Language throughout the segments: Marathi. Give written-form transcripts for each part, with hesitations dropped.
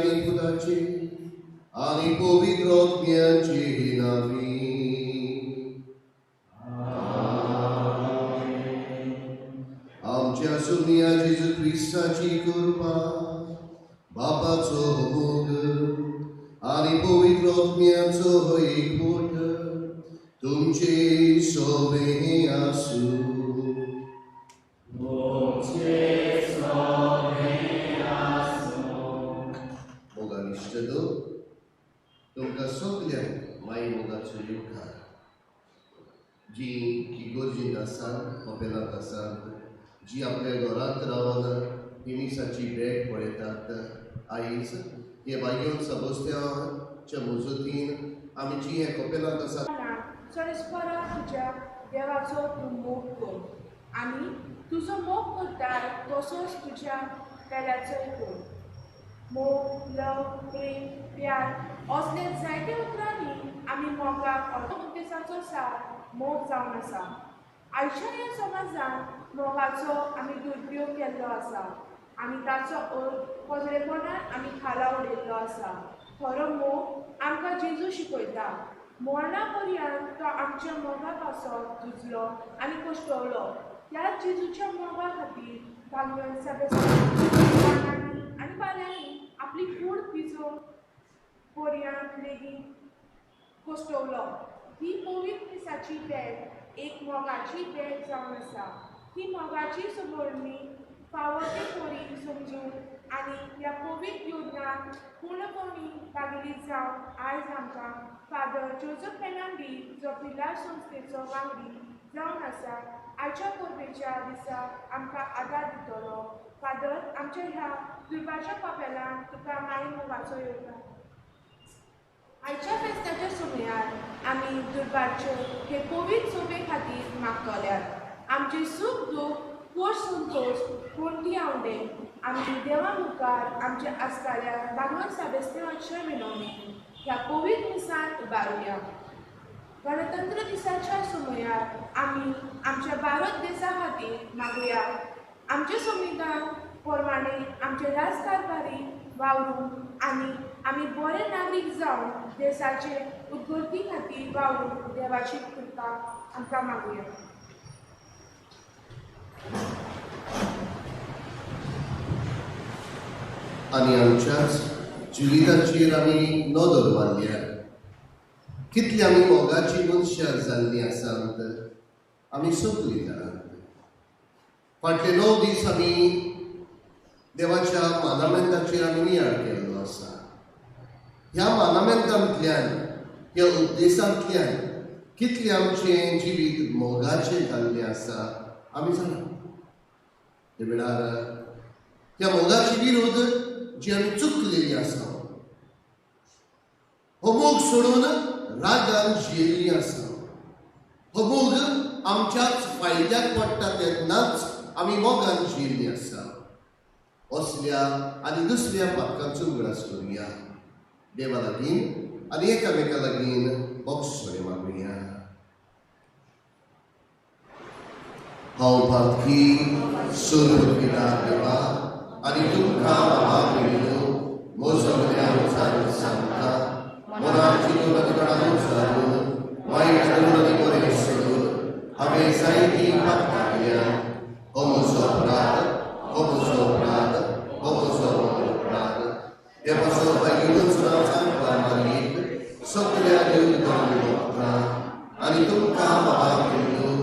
आणि पुताचे आणि पवित्र आत्म्याचे नावे. आमच्या सोनिया जेजू ख्रिस्ताची कृपा, बापाचो मोग आणि पवित्र आत्म्याचो एकवट तुमचे सोबे आसू. मोगा इष्टदो तुमकां सगल्यांक माई मोगाचो युखार, जी की गोरजेंत आसात कपेलांत आसात, जी आपल्या घरांत रावन हिमिसाची भेट पळयतात. आयज हे बायेन सबोस्त्याच्या मुजतीन आमी जी हे कपेलांत आसात परस्परा तुज्या देवाचो तूं मोग कर आनी तुजो मोग करता तसोच तुज्या पेल्याचोय कर. मोग, लव, प्रेम, प्यार असले जायते उतरांनी आमी मोगाक उद्देशाचो सार मोग जावन आसा. आयच्या ह्या समाजांत मोगाचो आमी दुरुपयोग केल्लो आसा आनी ताचो अर्थ पजळेपणान आमी खाला उडयल्लो आसा. खरो मोग आमकां जेजू शिकयता. मरणा पर्यंत तो आमच्या मोगा पासत झुजलो आनी कश्टवलो. त्याच जेजूच्या मोगा खातीर भांगण सगळ्यांनी आनी बाल्यांनी आपली कूड पिजो पर्यंत लेगीत कश्टवलो. ही पवित्र दिसाची भेट एक मोगाची भेट जावन आसा. ही मोगाची सुबोळणी फावो ते खोरी समजून आनी ह्या पवित्र योजनात पूर्णपणी भागिली जावन आयज आमकां फादर जोझफ फेर्नांडीस जो पिलार संस्थेचो वांगडी जावन आसा आयच्या परबेच्या दिसा आमकां आदार दितलो. फादर, आमच्या ह्या दुर्भाच्या कपेलान तुका माई मोगाचो योगा. आयच्या फेस्ताच्या सुमयार आमी दुर्भाचे हे पवित्र सोबे खातीर मागतल्यात. आमचे सुख दूख खोश संतोष कोणती आवडे आमी देवा मुखार आमच्या आस्काऱ्या भागवत साबेस्तेवाचे विनवणी ह्या पवित्र दिसांत उबारुया. गणतंत्र दिसाच्या सुमयार आमी आमच्या भारत देशा खातीर मागुया. आमचे संविधान प्रमाणे आमचे राजकारभारी वावरूंक आनी आमी बरे नागरीक जावन देशाचे उदगरती खातीर वावरूंक देवाची कृपा आमकां मागुया. आनी आमच्याच जिविताचेर आमी नदर मारल्या. कितली आमी मोगाची मनशां जाल्लीं आसात आमी सगळीं जाणात. फाटले 9 दीस आमी देवाच्या मानामेंताचेर आमी नियाळ केल्लो आसा. ह्या मानामेंतांतल्यान ह्या उपदेशांतल्यान कितलें आमचें जिवीत मोगाचें जाल्लें आसा आमी जाणात. हे वेळार ह्या मोगाची विरोध जी आमी चुकलेली आसा, हो मोग सोडून रागान जियेल्ली आसा, हो मोग आमच्याच फायद्याक पडटा तेन्नाच आमी मोगान जियेल्ली आसा. असल्या आनी दुसऱ्या पातकांचो उगडास करुया. देवा लागीं आनी एकामेका लागीं मोक्षणे मागुया. हांव पातकी सुरविता देवा आनी तुमकां मागयलो म्हजो देवाचो सांगता मनाची दुर्गणां जावन वायट आनी बरें सोडून हांवें जायतीं पातकां केल्या. हो म्हजो अपराध, हो म्हजो अपराध, हो म्हजो अपराध. देवाचो भाग्यूच सांगपा मागीर सगळ्या देवतांक वखदां आनी तुमकां मागयलो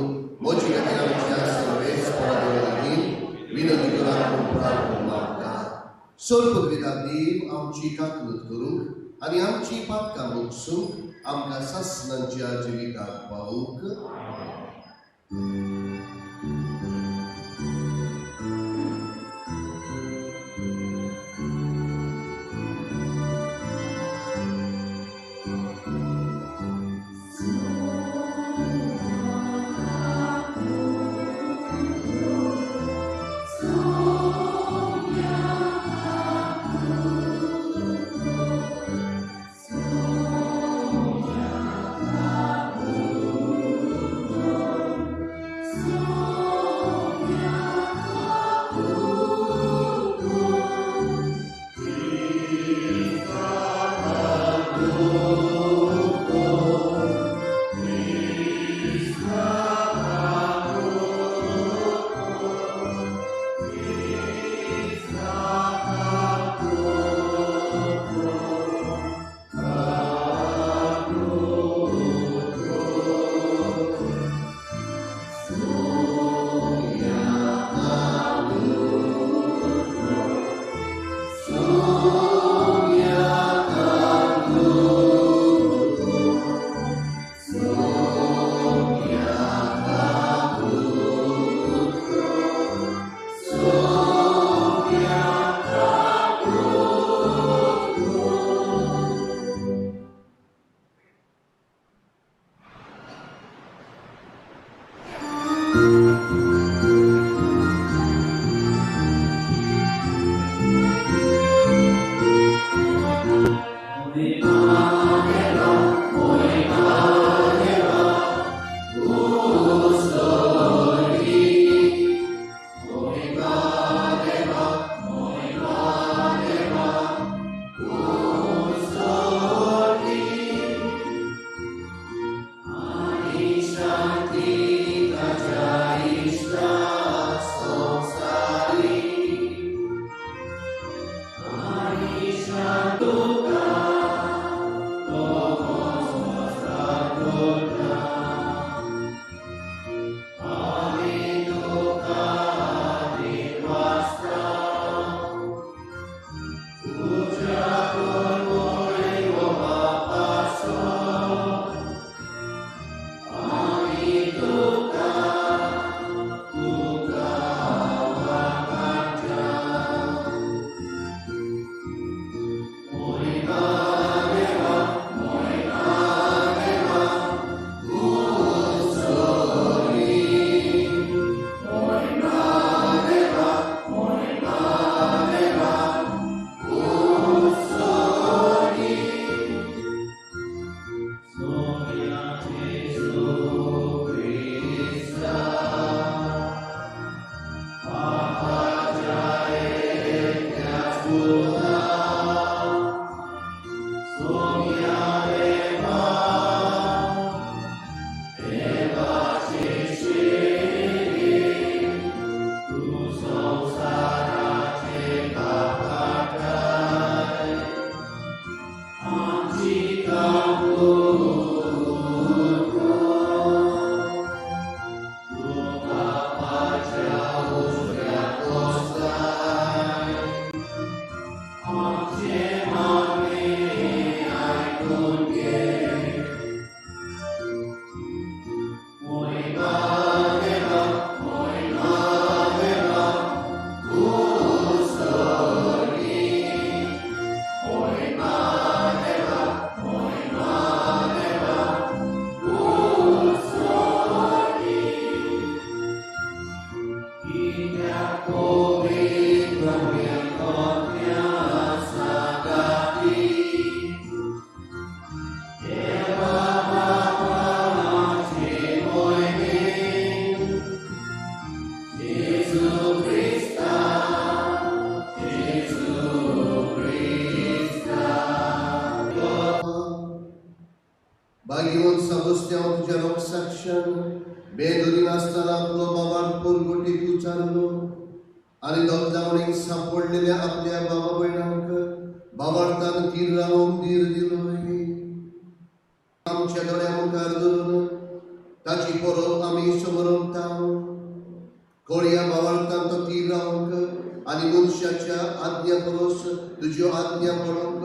म्हजी खातीर आमच्या सर्वेस्परा लागीं विनंती करून प्रार्थना मागता. सर्वविधा देव आमची काकूत करूंक आनी आमची पातकां मोगसूंक आमकां सासणांच्या जिविताक पावूंक. Bagion sabostia tuja roksaksham, beduri nastada आपलो बाबार पोरगोटी उचारलो आणि लॉकडाऊन सापडलेल्या आपल्या बाबा बहिणांक बाबार्थान तीर लावून धीर दिलोय. आमच्या दोळ्या मुखार धरून ताची पोरो आम्ही समोरवता. कोळ्या बाबार्थान तो तीर लावूंक आणि मनशाच्या आज्ञा परोस तुज्यो आज्ञा पडोंक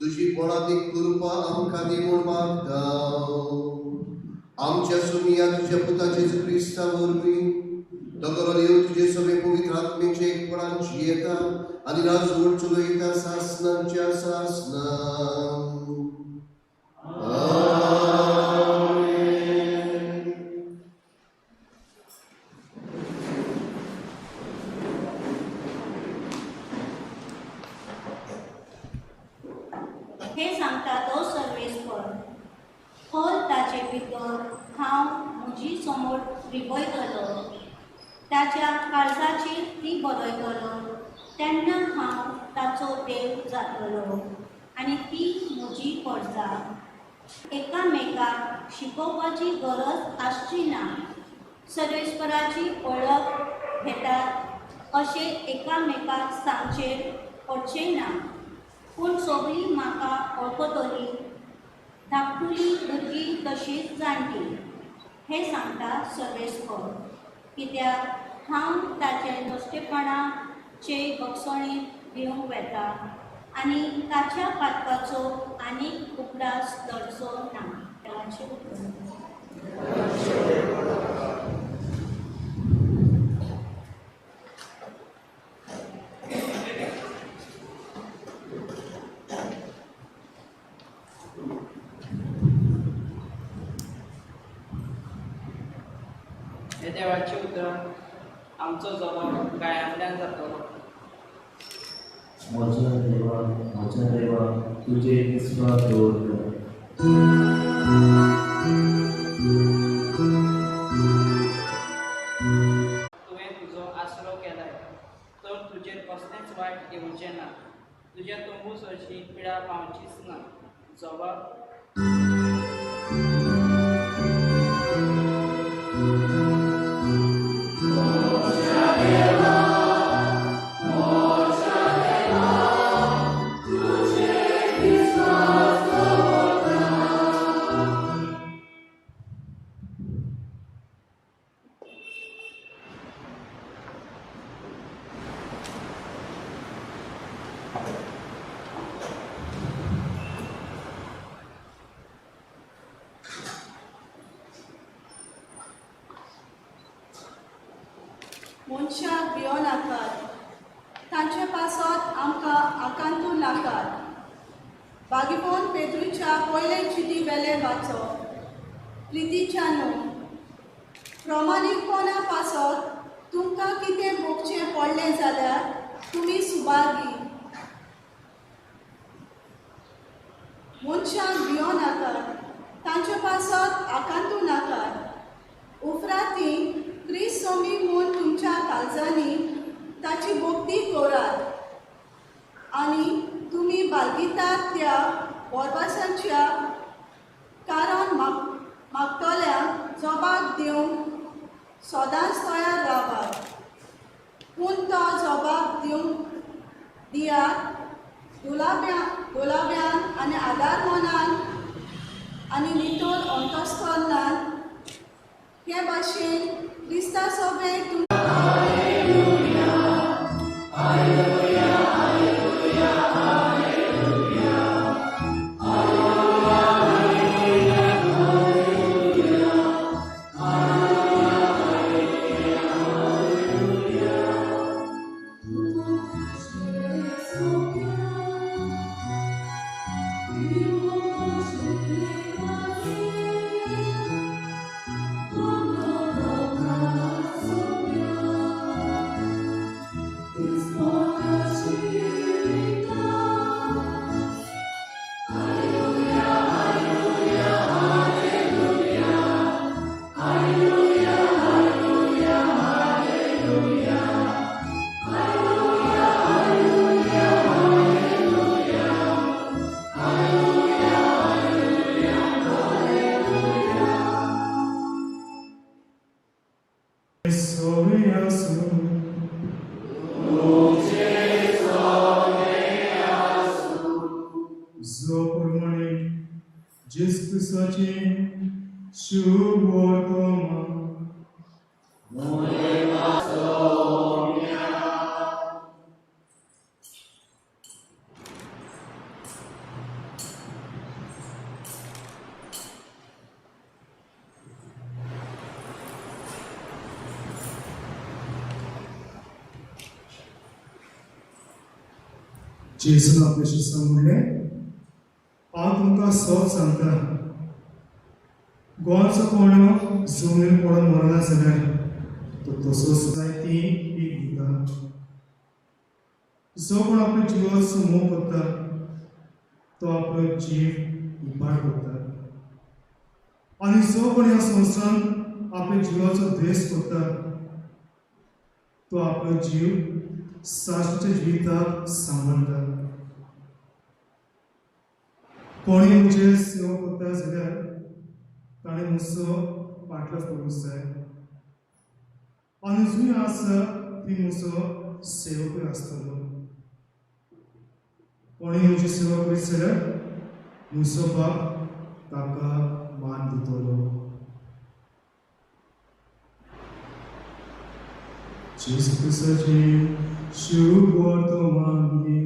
तुझी पळादीक कृपा आमकां दी म्हूण मागता. आमच्या सुमिया तुझ्या पुताचे क्रिस्ता वरवीं दोगोरो देव तुझे सगळे पवित्र आत्मेचे एकपणान जियेता आनी राजवट चलयता सासनांच्या सासनां. हे सांगता तो सर्वेस्पर, खोल ताचे भितर हांव म्हजी समोर रिबयतलो, ताच्या काळजाची ती बरयतलो. तेन्ना हांव ताचो देव जातलो आनी ती म्हजी परजा. एकामेकाक शिकोवपाची गरज आसची ना. सर्वेस्पराची वळख घेतात अशें एकामेकाक सांगचेर पडचें ना. पूण सगळीं म्हाका वळखतली, धाकटुली भुरगीं तशींच जाणटी. हें सांगता सर्वेस्पर, कित्याक हांव ताचे नश्टेपणाचे भक्षणीक दिवंक वेता आनी ताच्या पातकाचो आनीक उगडास धरचो ना. देवाचें उतर. हे देवाचे उतर. आमचो जबाब गायांतल्यान जातलो. म्हज्या देवा माझ्या देवा तुझे विश्वास दवरतो. तुवें तुजो आसरो केलाय तर तुजेर कसलेंच वायट येवचें ना. तुज्या तोंबूस अशी पिडा पावचीच ना. जबाब मनशाक भियो नाकात. तांचे पासत आमकां आकांतू नाकात. बागीबोन पेद्रूच्या पयले चिटी वेले वाचो. प्रितीच्या न्हू. प्रमाणीकपणा पासत तुमकां कितें भोगचें पडलें जाल्यार तुमी सुभागी. मनशाक भियो नाकात. तांचे पासत आकांतू नाकात. उपरांती क्रिस्त सोमी म्हूण तुमच्या काळजांनी ताची भोक्ती करात आनी तुमी बाळगितात त्या बोरबासाच्या कारण मागतल्यांक जबाब दिवंक सदांच तयार रावात. पूण तो जबाब दियात दुलाब्यान आनी आदार मनान आनी नितोल अंतस्थानान. हे भाशेन क्रिस्ता सोबेक जो प्रमाणे जेस क्रिस्ताची शुभ वर्तमान जेसून आपल्या शिष्यांक म्हणलें, हांव तुमकां सत सांगता, गोंयचो कोण जमनीर पडून मरना जाल्यार तो तसोच जायती पीक दिता. जो कोण आपल्या जिवाचो मोग करता तो आपलो जीव इबाड करता. आनी जो कोण ह्या संवसारांत आपल्या जिवाचो द्वेश करता तो आपलो जीव साश्टीच्या जिविताक सांबाळटा. कोणी म्हजे सेवा करता जाल्यार ताणें म्हजो फाटलो करूंक जाय आनी जूय आसा ती म्हजो सेवकूय आसतलो. कोणी म्हजी सेवा करीत जाल्यार म्हजो बाप ताका मान दितलो. जेसू क्रिस्ताची शुभ वर्तमान घे.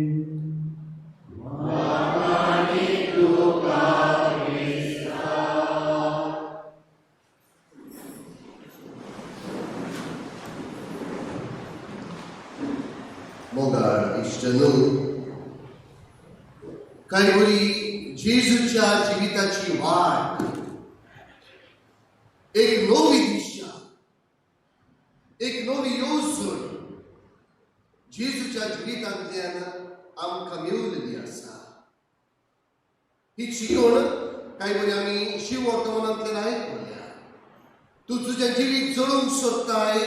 मोगाळ इश्टनू, कांय जेजूच्या जिविताची वाट, एक नवी दिशा, एक नवी येवजण जेजूच्या जिवितांतल्यान आमकां मेळिल्ली आसा. ही शिकवण काही बरी आम्ही शिव वर्तमानांतल्यान आयकल्या. तूं तुजें जिवीत जळोवंक सोदताय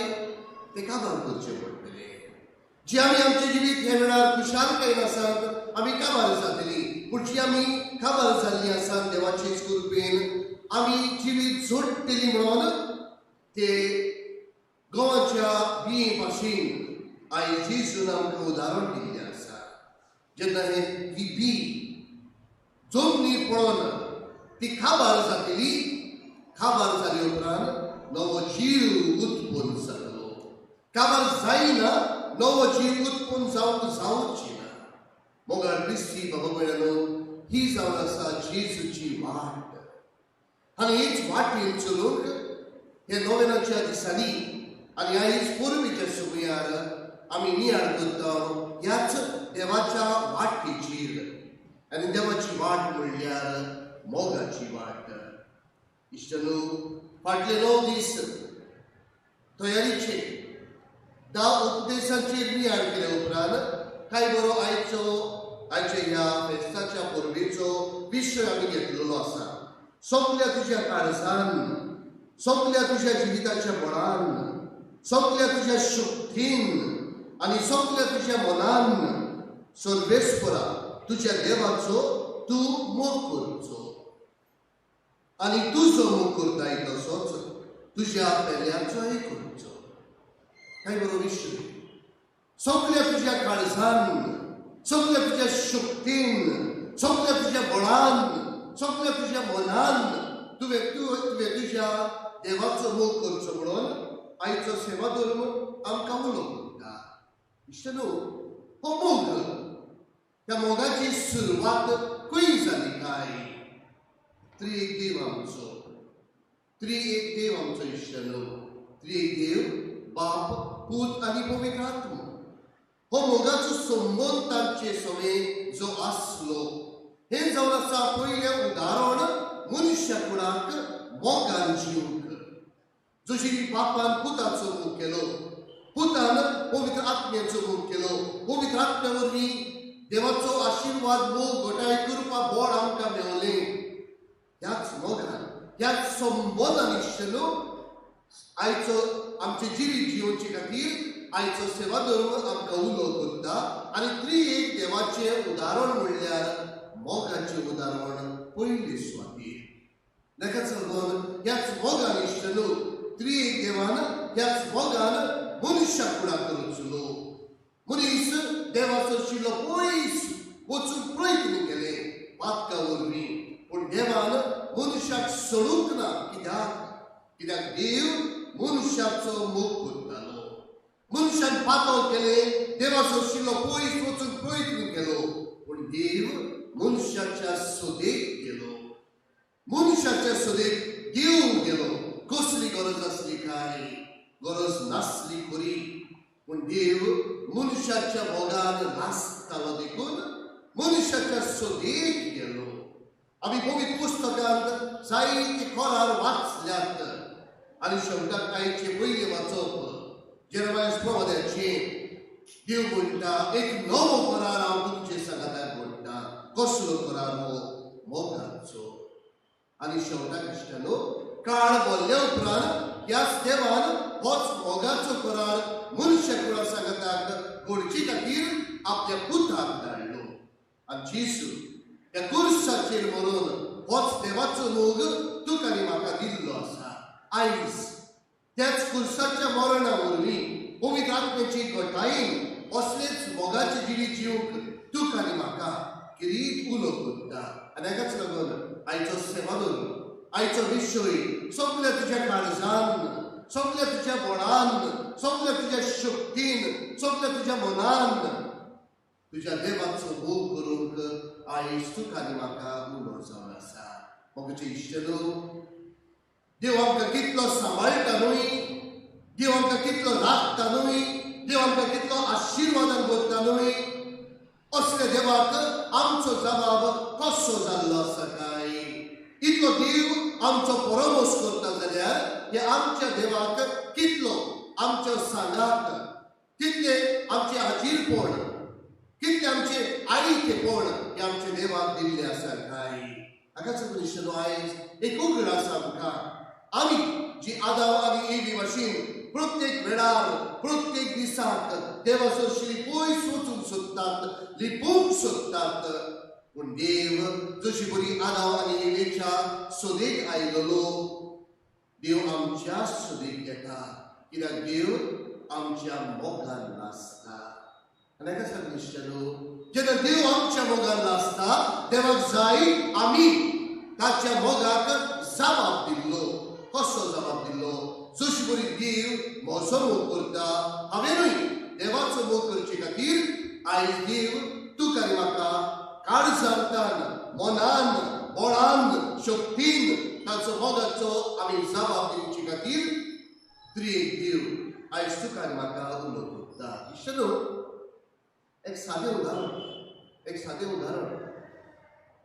तें काबार करचें पडटलें. जी आमी आमचें जिवीत हे वेळार खुशालकायेन आसात आमी काबार जातली, पूण जी आमी काबार जाल्लीं आसात देवाचे कृपेन आमी जिवीत जोडटली म्हणून ते गोवाच्या बिये भाशेन आयज जेजून आमकां उदाहरण दिल्लें आसा. जेन्ना हे बी जमनी पळोवन ती खाबार जातली, खाबार जाले उपरांत नवो जीव उत्पन्न जातलो. काबार जायना नवो जीव उत्पन्न जावची ना. मोगाळ क्रिस्ती बाबा भयणांनो, ही जावन आसा जेजूची वाट. आनी हीच वाटेन चलूंक हे नोवेनाच्या दिसांनी आनी आयज पोरबीच्या सुमयार आमी नियाळ करता ह्याच देवाच्या वाटेचेर. आनी देवाची वाट म्हणल्यार मोगाची वाट. इश्टनो, फाटले 9 दीस तयारीचे 10 उपदेशांचेर नियाळ केले उपरांत काय बरो आयच्या ह्या फेस्ताच्या परबेचो विशय आमी घेतलेलो आसा. सोगल्या तुज्या काळजान, सोगल्या तुज्या जिविताच्या बळान, सोगल्या तुज्या शक्तीन आनी सोगल्या तुज्या मनान सर्वेस्परा तुज्या देवाचो तूं मोग करचो. आनी तूं जो मोग करताय तसोच तुज्या पेल्याचोय करचो. काय बरो विशय. सोगल्या तुज्या काळजान, सोगल्या तुज्या शक्तीन, सोगल्या तुज्या बळान, सोगल्या तुज्या मनान तुवें तुज्या देवाचो मोग करचो म्हणून आयचो सेवा धर्म आमकां उलो करता. इश्टनो, हो मोग, ह्या मोगाची सुरवात खंय जाली काय? त्रिएक देव आमचो, त्रिएक देव आमचो इश्टनो. त्रिएक देव बाप, पूत आनी पवित्र आत्मा. हो मोगाचो संबंद तांचे समेत जो आसलो हे जावन आसा पयलें उदाहरण मनुश्या कुळाक मोगान जिवंक. जशी बापान पुताचो मोग केलो, पुतान पवित्र आत्म्याचो मोग केलो, पवित्र आत्म्या वरवीं देवाचो आशिर्वाद मोग घटाय करपाक बळ आमकां मेळ्ळें. ह्याच मोगान, ह्याच संबंदान इश्टनो आयचो आमचें जिवीत जिवोवचे खातीर आयचो सेवा धर्म आमकां उलो करता. आनी त्रिएक देवाचें उदाहरण म्हणल्यार मोगाचें उदाहरण पयले सुवातेर. ताकाच लागून ह्याच मोगान इश्टनो त्रिएक देवान ह्याच मोगान मनुश्या कुळाक रचलो. मनीस देवाचो आशिल्लो पयस वचूंक प्रयत्न केले पातका वरवीं, पूण देवान मनुश्याक सोडूंक ना. कित्याक देव मनुश्याचो मोग करतालो. मनुश्यान पातळ केले, देवाचो आशिल्लो पयस वचूंक प्रयत्न केलो, पूण देव मनुश्याच्या सोदेक गेलो. मनुश्याच्या सोदेक देव गेलो. कसली गरज आसली काय? गरज नासली खरी, पूण देव मनुश्याच्या मोगान नासतालो देखून मनुश्याच्या सोदेक गेलो. आमी पवित्र पुस्तकांत जायते खोरार वाचल्यात आनी शेवटाक कांयचे पयले वाचप. जेरमाया प्रवाद्याचें देव म्हणटा, एक नवो करार हांव तुमचे सांगाताक म्हणटा. कसलो करार हो? मोगाचो. आनी शेवटाक इश्टनो काळ बोल्ल्या उपरांत ह्याच देवान होच मोगाचो करार मनुश्य कुळाक सांगाताक घडचे खातीर आपल्या पुताक धाडलो. आनी जेजू ह्या कुर्साचेर मरून होच देवाचो मोग तुका आनी म्हाका दिल्लो आसा. आयज त्याच कुर्साच्या मरणा वरवीं पवित्र आत्म्याची घटायेन असलेच मोगाचें जिवीत जिवंक तुका आनी म्हाका किरीत उलो करता. आनी हाकाच लागून आयचो सेवा धर्म, आयचो विशय सगळ्या तुज्या काळजान, सगळ्या तुज्या बळान, सगळ्या तुज्या शक्तीन, सगळ्या तुज्या मनान तुज्या देवाचो मोग करूंक आयज तुका आनी म्हाका उलो जावन आसा. मोगाचे इश्टनो, देव आमकां कितलो सांबाळटा न्हय, देव आमकां कितलो राखता न्हय, देव आमकां कितलो आशिर्वादान भरता न्हय. असल्या देवाक आमचो जबाब कसो जाल्लो आसा काय? इतलो देव आमचो परमोस करता जाल्यार हे आमच्या देवाक कितलो आमच्या सांगाक, कितले आमचे हाजीरपण कितले आमचे आईकेपण हे आमचे देवाक दिल्ले आसा काय. हाकाच क्रिश्चनो आयज एक उगड आसा आमकां. आमी जी आदाम आनी एवी भाशेन प्रत्येक वेळार प्रत्येक दिसाक देवाचो पयस वचूंक सोदतात, लिपोवंक सोदतात. पूण देव जशी बरी आदाम आनी एवेच्या सोदेक आयलोलो, देव आमच्या सोदेक येता. कित्याक देव आमच्या मोगान नासता. आनी हाका सांग क्रिश्चनो, जेन्ना देव आमच्या मोगान नासता देवाक जाय आमी ताच्या मोगाक जबाब दिल्लो. कसो जबाब दिल्लो? जशी बरी देव म्हजो मोग करता, हांवेनूय देवाचो मोग करचे खातीर आयज देव तुका आनी म्हाका काळजांतल्यान, मनान, बळान, शक्तीन ताचो मोगाचो आमी जबाब दिवचे खातीर त्रिएक देव आयज तुका आनी म्हाका उलो करता. इश्टनो, एक सादें उदाहरण.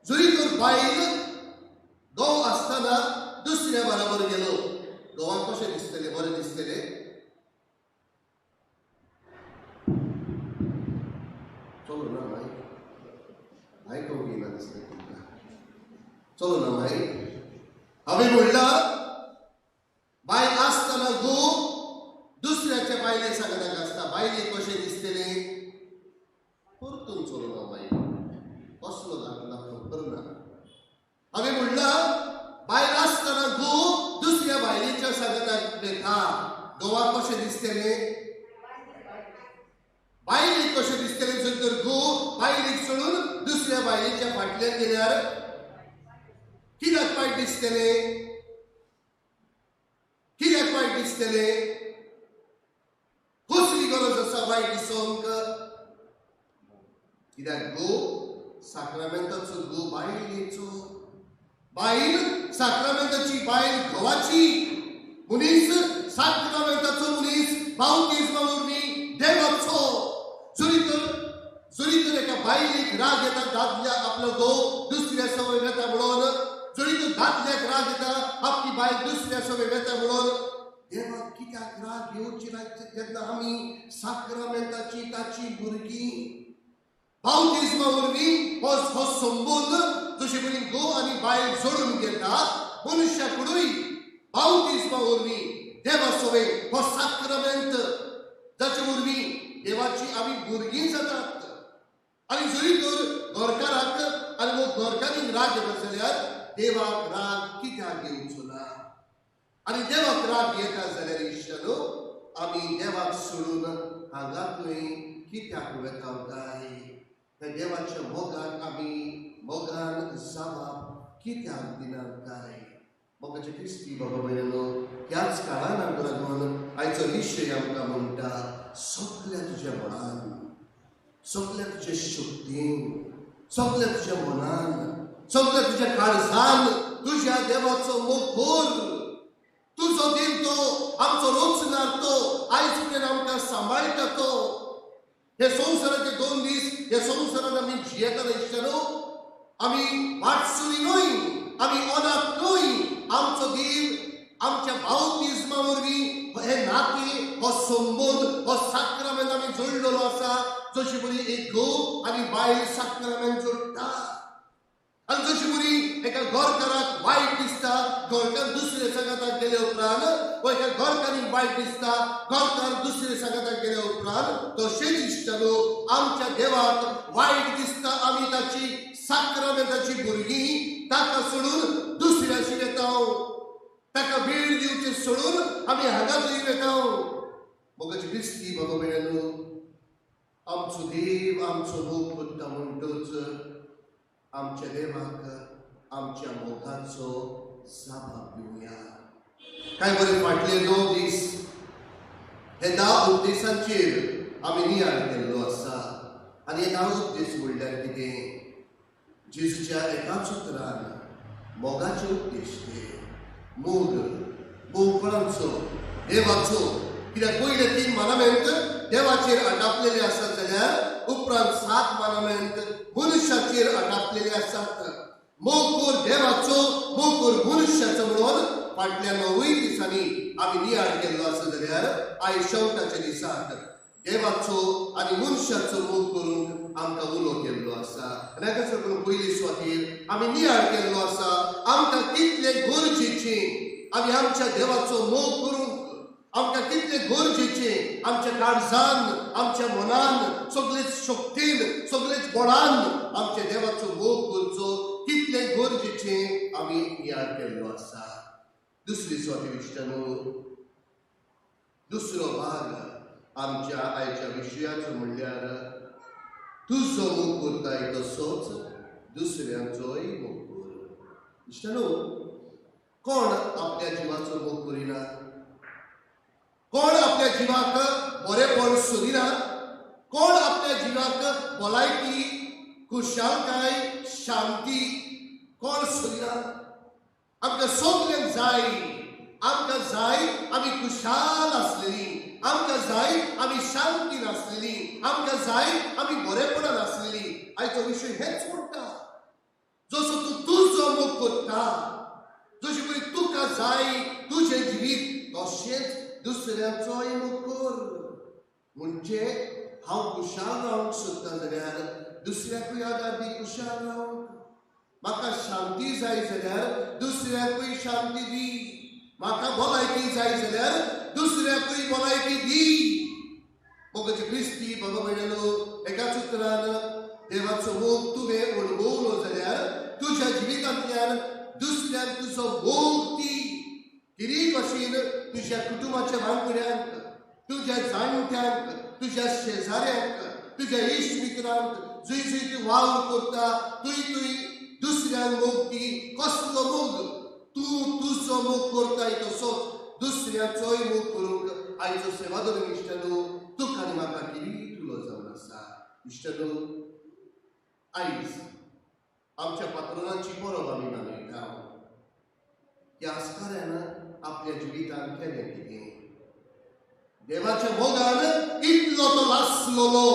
जरी तर बायल घोव आसतना दुसऱ्या बरोबर गेलो, घोवाक कशें दिसतले? बरें दिसतले? चलो ना माय, आयकूंक येना दिसता तुमकां. चलो ना माय, हांवें म्हणलां बायल आसतना घोव दुसऱ्याच्या बायले सांगनाक आसता, बायलेक कशें दिसतले? परतून चलो ना माय, कसलो दाखला खबर ना. हांवें म्हणलां बायल आसतना घोव दुसऱ्या बायलेच्या सांगनाक येता, घोवाक कशें दिसतले? बायलेक कशें दिसतले? जर तर घोव बायलेक सोडून दुसऱ्या बायलेच्या फाटल्यान गेल्यार कित्याक वायट दिसतले? कित्याक वायट दिसतले? कसली गरज आसा वायट दिसोंक? कित्याक घोव साक्रामेंताचो घोव बायलेचो, बायल साक्रामेंताची बायल घोवाची, मनीस साक्रामेंताचो मनीस बावतिस्मा वरवीं देवाचो. जरी तर एका बायलेक राग येता दादल्या आपलो घोव दुसऱ्या सवय वेता म्हणून, जरी तर दादल्याक राग येता आपली बायल दुसऱ्या सवय वेता म्हणून, देवाक कित्याक राग येवची ना जेन्ना आमी साक्रामेंताची ताची भुरगीं? बावतिस्मा वरवीं हो संबंद जशे बरी घोव आनी बायल जोडून घेता, मनुश्या फुडूय बावतिस्मा वरवीं देवा सवय हो साक्रामेंत जाचे वरवीं देवाची आमी भुरगीं जातात. आनी जरी तर घरकाराक आनी वो घरकारीक राग येता जाल्यार देवाक राग कित्याक येवचो ना? आनी देवाक राग येता जाल्यार इश्टनो, आमी देवाक सोडून हांगाकूय कित्याक वेता काय? त्या देवाच्या मोगाक आमी मोगान जबाब कित्याक दिनात काय? मोगाचे क्रिस्ती बाबा भयणो, ह्याच काळान लागून आयचो विशय आमकां म्हणटा सगळ्या तुज्या मनान, सगळ्या तुज्या शक्तीन, सगळ्या तुज्या मनान, सगळ्या तुज्या काळजान तुज्या देवाचो मोग कर. तुजो देव तो आमचो रोचणार, तो आयज मेरेन आमकां सांबाळटा. तो हे संवसाराचे 2 दीस ह्या संवसारान आमी जियेतना इश्टनो, आमी वाटसुरी न्हय, आमी अनाथ न्हय. आमचो देव आमच्या बावतिस्मा वरवीं हे नाते, हो संबंद, हो साक्रामेंत आमी जोडलेलो आसा. जशी बरी एक घोव आनी बायल साक्रामेंत जोडटा. आनी जशी बरी एका घरकाराक वायट दिसता घरकार दुसरे सांगाताक गेले उपरांत, वा एका घरकारीक वायट दिसता घरकार दुसरे सांगाताक गेले उपरांत, तशेंच इश्टनो आमच्या देवाक वायट दिसता आमी ताची साक्रामेंताची भुरगीं ताका सोडून दुसऱ्याशी येता, ताका वेळ दिवचे सोडून आमी हांगा थंय येता. मोगाची क्रिस्ती बाबा भयणो, आमचो देव आमचो मोग करता म्हणटच आमच्या देवाक आमच्या मोगाचो जबाब दिवया. काय बरे फाटले 9 दीस हे 10 उपदेशांचेर आमी नियाळ केल्लो आसा. आनी हे 10 उपदेश म्हणल्यार कितें? जेजूच्या एकाच उतरान मोगाचे उपदेश ते. मोग कोणाचो? देवाचो. कित्याक पयले 3 मानमेंट देवाचेर आटापलेले आसात जाल्यार उपरांत 7 मानमेंट मनुश्याचेर आटापलेले आसात. मोग कर देवाचो, मोग कर मनुश्याचो म्हणून फाटल्या 9 दिसांनी आमी नियाळ केल्लो आसा. जाल्यार आयज शेवटाच्या दिसाक देवाचो आनी मनशाचो मोग करूंक आमकां उलो केल्लो आसा. आनी हाका लागून पयले सुवातेर आमी नियाळ केल्लो आसा आमकां कितले गरजेचें आमी आमच्या देवाचो मोग करूंक. आमकां कितले गरजेचें आमच्या काळजान, आमच्या मनान, सगळेच शक्तीन, सगळेच बळान आमच्या देवाचो मोग करचो कितले गरजेचें आमी नियाळ केल्लो आसा. दुसरी सुवातेर इश्टानो, दुसरो भाग आमच्या आयच्या विशयाचो म्हणल्यार तुजो मोग करताय तसोच दुसऱ्यांचोय मोग कर. इश्टानो, कोण आपल्या जिवाचो मोग करिना? कोण आपल्या जिवाक बरेपण सोदिना? कोण आपल्या जिवाक भलायकी, खुशालकाय, शांती कोण सोदिना? आमकां सगळ्यांक जाय, आमकां जाय आमी खुशाल आसलेलीं, आमकां जाय आमी शांतीन आसलेलीं, आमकां जाय आमी बरेपणान आसलेलीं. आयचो विशय हेच म्हणटा, जसो तूं तुजो मोग करता, जशी पळय तुका जाय तुजें जिवीत तशेंच दुसऱ्याचोय मोग कर. म्हणजे हांव खुशाल रावंक सोदता जाल्यार दुसऱ्याकूय आदार दी खुशाल रावंक. म्हाका शांती जाय जाल्यार दुसऱ्याकूय शांती दी. म्हाका भलायकी जाय जाल्यार दुसऱ्याकूय भलायकी दी. मोगाचे क्रिस्ती बाबा भयणीनो, एकाच उतरान देवाचो मोग तुवें अणभवलो जाल्यार तुज्या जिवितांतल्यान दुसऱ्याक तुजो मोग दी. कितेंय भाशेन तुज्या कुटुंबाच्या वांगड्यांक, तुज्या जाणट्यांक, तुज्या शेजाऱ्यांक, तुज्या इश्ट मित्रांक जंय जंय तूं वावर करता थंय दुसऱ्यांक मोग दी. कसलो मोग? तूं तुजो मोग करताय तसोच दुसऱ्याचोय मोग करूंक आयचो सेवादर इश्टानो तुका आनी म्हाका कितें उलो जावन आसा. इश्टानो, आयज आमच्या पात्रोनाची परब आमी मनयता. ह्या आस्काऱ्यान आपल्या जिवितांत केलें कितें? देवाच्या मोगान इतलो तो लासलोलो,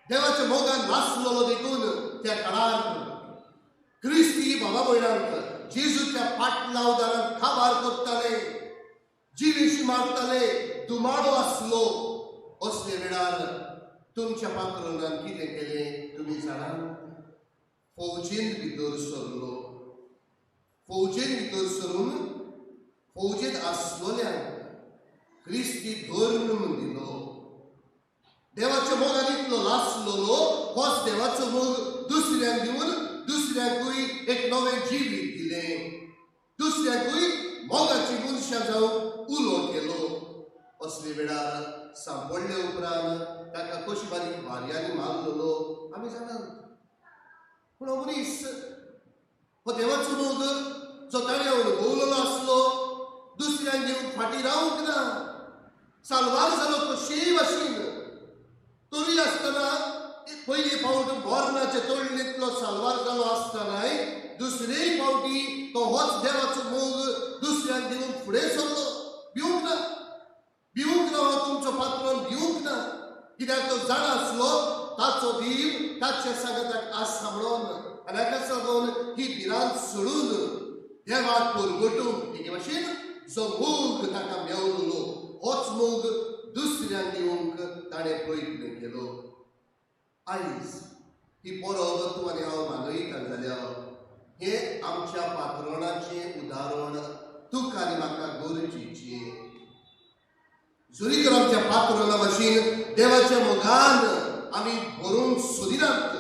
देवाच्या मोगान लासलोलो देखून त्या काळार क्रिस्ती बाबा भयणांक जेजूच्या पाटलावदारांत काबार करताले, जिवीश मारताले, दुमाळो आसलो. असले वेळार तुमच्या पात्रोनान कितें केलें तुमी जाणात? फौजेंत भितर सरलो. फौजेंत भितर सरून फौजेंत आसलोल्यांक क्रिस्ती धर्म दिलो. देवाच्या मोगान इतलो लासलोलो, होच देवाचो मोग दुसऱ्यांक दिवन दुसऱ्याकूय एक नवें जिवीत दिलें. दुसऱ्याकूय मोगाची मनशां जावंक उलो केलो. असले वेळार सांपडले उपरांत ताका कशी बारीक भार्यांनी मारलेलो आमी जाणात. पूण हो मनीस, हो देवाचो मोग जो ताणें अणभवलेलो आसलो दुसऱ्यांक दिवंक फाटीं रावंक ना. साल्वार जालो कशेय भाशेन, तरी आसतना पयले फावट बोरनाचे तोळणेंतलो साल्वार जालो आसतनाय दुसरेय फावटी तो होच देवाचो मोग दुसऱ्यांक दिवंक फुडें सरलो. भिवूंक ना, भिवूंक ना. हो तुमचो पात्रोन भिवूंक ना. कित्याक तो जाणा आसलो ताचो देव ताच्या सांगाताक आज सांबाळून. आनी हाका लागून ही भिरांत सोडून देवाक परगटूंक एके भाशेन जो मोग ताका मेवलेलो होच मोग दुसऱ्यांक दिवंक ताणें प्रयत्न केलो. आयज ही परब तूं आनी हांव मनयता जाल्यार हें आमच्या पात्रोणाचें उदाहरण तुका आनी म्हाका गरजेचें. जरी तर आमच्या पात्रोना भाशेन देवाच्या मोगान आमी भरूंक सोदिनात,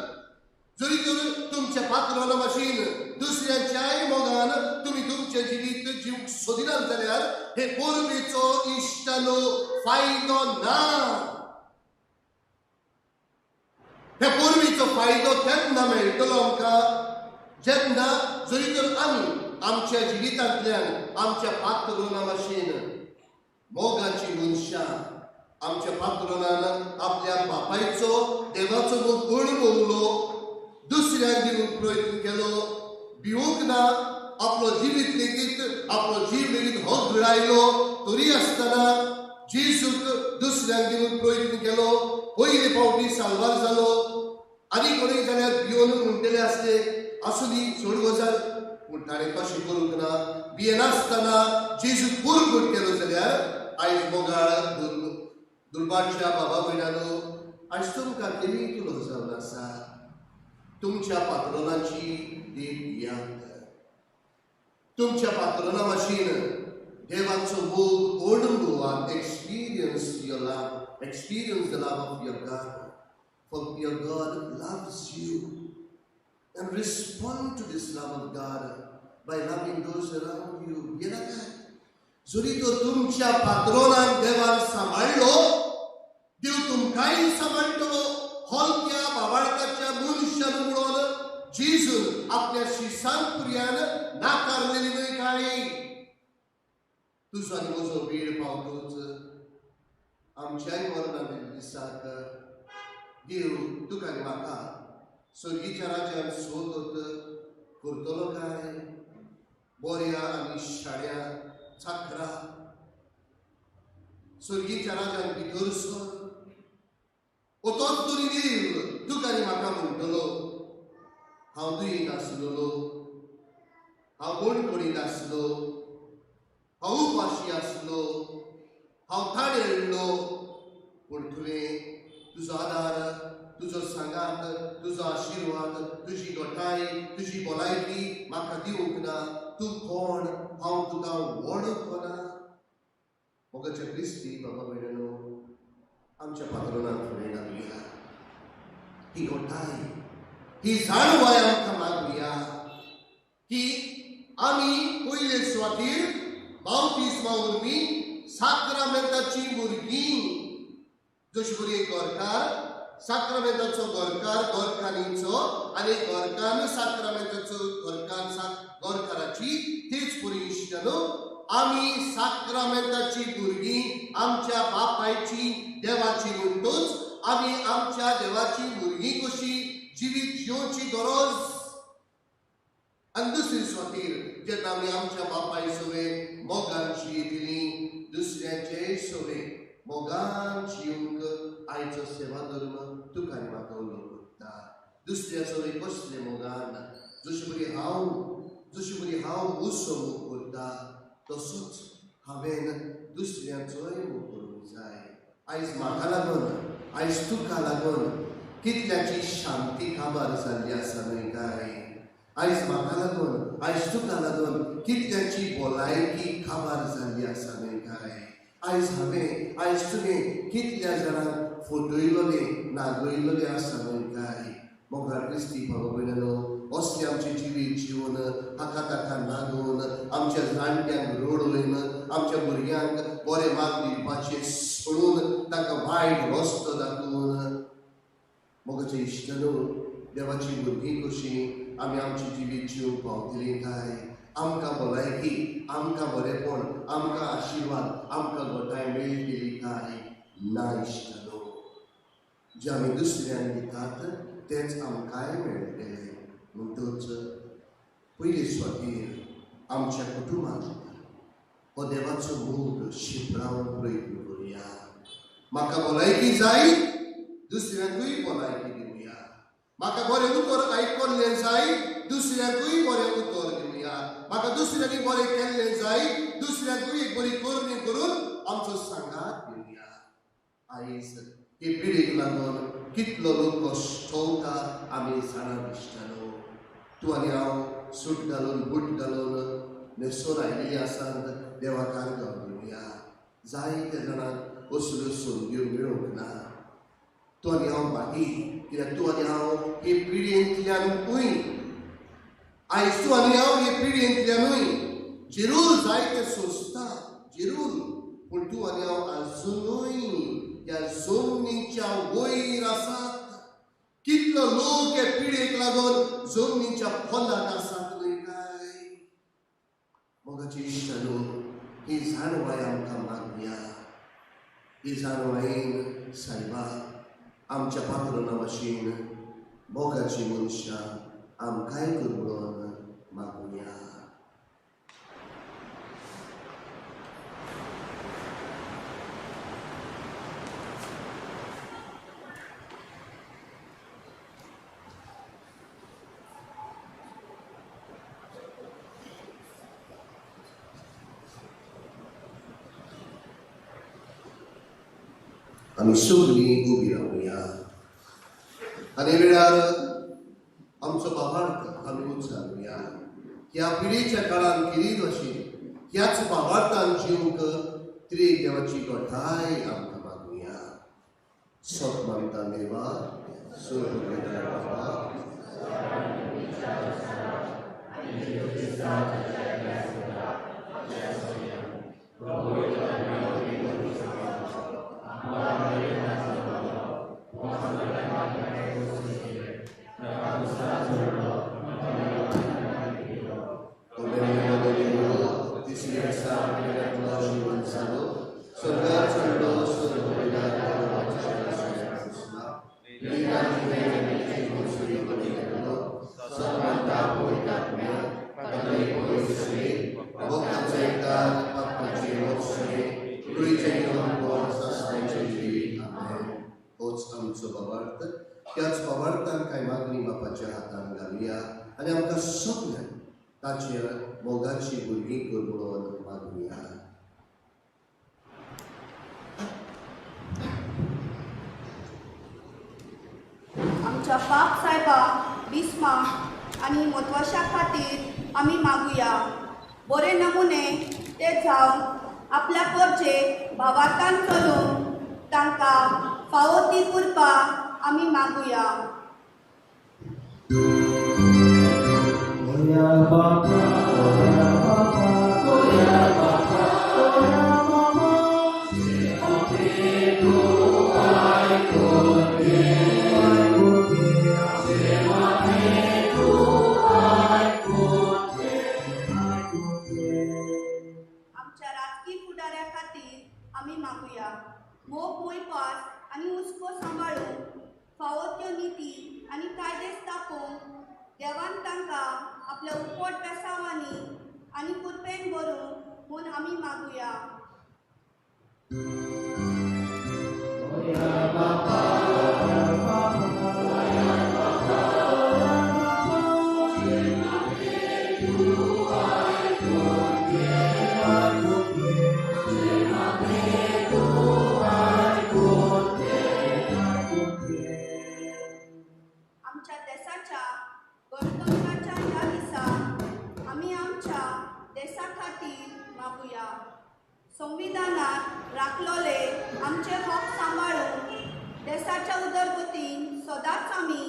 जरी तर तुमच्या पात्रोना भाशेन दुसऱ्यांच्याय मोगान तुमी तुमचें जिवीत जीवंक सोदिनात जाल्यार हे परबेचो इश्टानो फायदो ना. ह्या परबेचो फायदो केन्ना मेळटलो आमकां? जेन्ना जरी तर आमी आमच्या जिवितांतल्यान आमच्या पात्रोना भाशेन मोगाची मनशां आमच्या पात्रोनान आपल्या बापायचो देवाचो मोग अणभवलो, दुसऱ्यांक दिवंक प्रयत्न केलो, भिवूंक ना. आपलो जिवीत लेगीत आपलो जीव लेगीत हो भिडायलो तरी आसतना जेजूक दुसऱ्यांक दिवंक प्रयत्न केलो. पयले फावटी साल्वार जालो, आनी कोणूय जाल्यार भिवन म्हणटले आसले आसुनी सोड गजाल. पूण ताणें तशें करूंक ना. भियेनासतना जेजूक परगट केलो जाल्यार आयज मोगाळ धरलो. दुर्भाग्य बाबा भयणानो आज तुमकां कितें तुलो जावन आसा तुमच्या पात्रोनाची देव याद तुमच्या पात्रोना भाशेन देवाचो मोग ओणभवान experience the love of your God. For your God loves you. And respond to this love of God by loving those around you. गेला काय? जरी तो तुमच्या पात्रोनान देवान सांभाळलो, देव तुमकांय सांभाळटलो. हलक्या बाबाळकाच्या मनशान म्हणून जेजून आपल्या शिसांपुर्यान नाकारलेली न्हय काय? तुजो आनी म्हजो वेळ पावतोच आमच्याय मरणाच्या दिसाक देव तुका आनी म्हाका सर्गीच्या राज्यान सोदत करतलो काय? बऱ्या आनी शाण्या चाकरा सर्गीच्या राज्यान भितर सर तोच तरी देव तुका आनी म्हाका म्हणटलो हांव दुयीन आसलोलो हांव बणकणीत आसलो हांव उपाशी आसलो हांव थाणेळ्ळो पूण तुवें तुजो आदार तुजो सांगात तुजो आशिर्वाद तुजी गोठाय तुजी भलायकी म्हाका दिवंक ना तूं कोण हांव तुका वळखना मोगाच्या क्रिस्ती बाबा भयणानो आमच्या पात्रोनाक फुडें घालुया ही गोठाय ही जाणवाय आमकां मागुया की आमी पयले सुवातेर बावतिस्मा वरवीं साक्रामेंताची भुरगीं जशी बरी एक गोरकार साक्रामेंताचो गोरकार गोरकानीचो आनी गोरकान साक्रामेंताचो गोरकाराची तीच बरी इश्टानो आमी साक्रामेंताची भुरगीं आमच्या बापायची देवाची म्हणटूच आमी आमच्या देवाची भुरगीं कशी जिवीत जिवची गरज आनी दुसरी सुवातेर जेन्ना आमी आमच्या बापाय सवे मोगान जियेतलीं दुसऱ्याचे सवे मोगान जिवंक आयचो सेवा धर्म तुका आनी म्हाका उलो करता दुसऱ्या सवे कसले मोगान जशी बरी हांव उसो मोग करता तसोच हांवें दुसऱ्याचोय मोग करूंक जाय आयज म्हाका लागून आयज तुका लागून कितल्याची शांती काबार जाल्ली आसा न्हय काय आयज म्हाका लागून आयज तुका लागून कितल्याची भलायकी काबार जाल्ली आसा न्हय काय आयज तुवें कितल्या जाणांक फटयलोले नागयलोले आसा न्हय काय मोगा क्रिस्ती भाव भयणानो असले आमचे जिवीत जिवन हाका ताका नागोवन आमच्या जाणट्यांक रडोवन आमच्या भुरग्यांक बरें मार्ग दिवपाचें सोडून ताका वायट रस्तो दाखोवन मोगाचे इश्टनो देवाची भुरगीं कशी आमी आमची जिवीत जिवंक पावतलीं काय आमकां भलायकी आमकां बरेपण आमकां आशिर्वाद आमकां गोठाय मेळटली काय ना इश्टनो जे आमी दुसऱ्यांक दितात तेच आमकांय मेळटलें म्हणटूच पयले सुवातेर आमच्या कुटुंबांत हो देवाचो मोग शिपरावन प्रयत्न करुया म्हाका भलायकी जाय दुसऱ्यांकूय भलायकी दिवया म्हाका बरें उतर आयकल्लें जाय दुसऱ्यांकूय बरें उतर दिवया म्हाका दुसऱ्यांनी बरें केल्लें जाय दुसऱ्यांकूय एक बरी करणी करून आमचो सांगात दिवया आयज हे पिडीक लागून कितलो लोक कश्टवता आमी जाणा इश्टानो तूं आनी हांव सूट घालून बूट घालून न्हेसोन आयिल्लीं आसात देवाक आर्गां दिवया जायत्या जाणांक असल्यो संद्यो मेळूंक ना तूं आनी हांव मागी कित्याक तूं आनी हांव हे पिडयेंतल्यानूय आयज तूं आनी हांव हे पिडयेंतल्यानूय जरूर जायते सोंसता जरूर पूण तूं आनी हांव आजुनूय ह्या जमनीच्या वयर आसात कितलो लोक हे पिडेक लागून जमनीच्या पोंदाक आसात न्हय काय मोगाची इश्टानो ही जाणवाय आमकां मागया ही जाणवायेन सायबा आमच्या पात्रोना भाशेन मोगाची मनशां आमकांय करून मागुया आमी सगळीं उबी रावया आनी वेळार आमचो भावार्थ आमी उच्चारुया. ह्या पिढीच्या काळान किरीत अशें ह्याच भावार्थान जिवंक त्रिएक देवाची घोटाय आमकां मागुया. सोप मागता देवा स्वर्ग बाबा त्याच भावार्थान कांय मागणी बापाच्या हातान घालुया आनी आमकां सगळ्यांक ताचेर मोगाची भुरगीं कर म्हणून मागुया. आमच्या बाप साहेबाक बिस्मा आनी म्हत्वाच्या खातीर आमी मागुया. बरे नमुने ते जावन आपल्या परचेक भावार्थान चलून तांकां फावो ती करपाक आमी मागुया. आमच्या राजकीय फुडाऱ्या खातीर आमी मागुया. मोग मोयपास आनी हुस्को सांबाळून फावो त्यो निती आनी कायदे स्थापोवंक देवान तांकां आपल्या उपट पेसावांनी आनी कृपेन भरूंक म्हूण आमी मागुया. आमच्या देशाच्या गणतंत्राच्या ह्या दिसा आमी आमच्या देशा खातीर मागुया. संविधानात राखलोले आमचे हक सांबाळून देशाच्या उदरगतीन सदांच आमी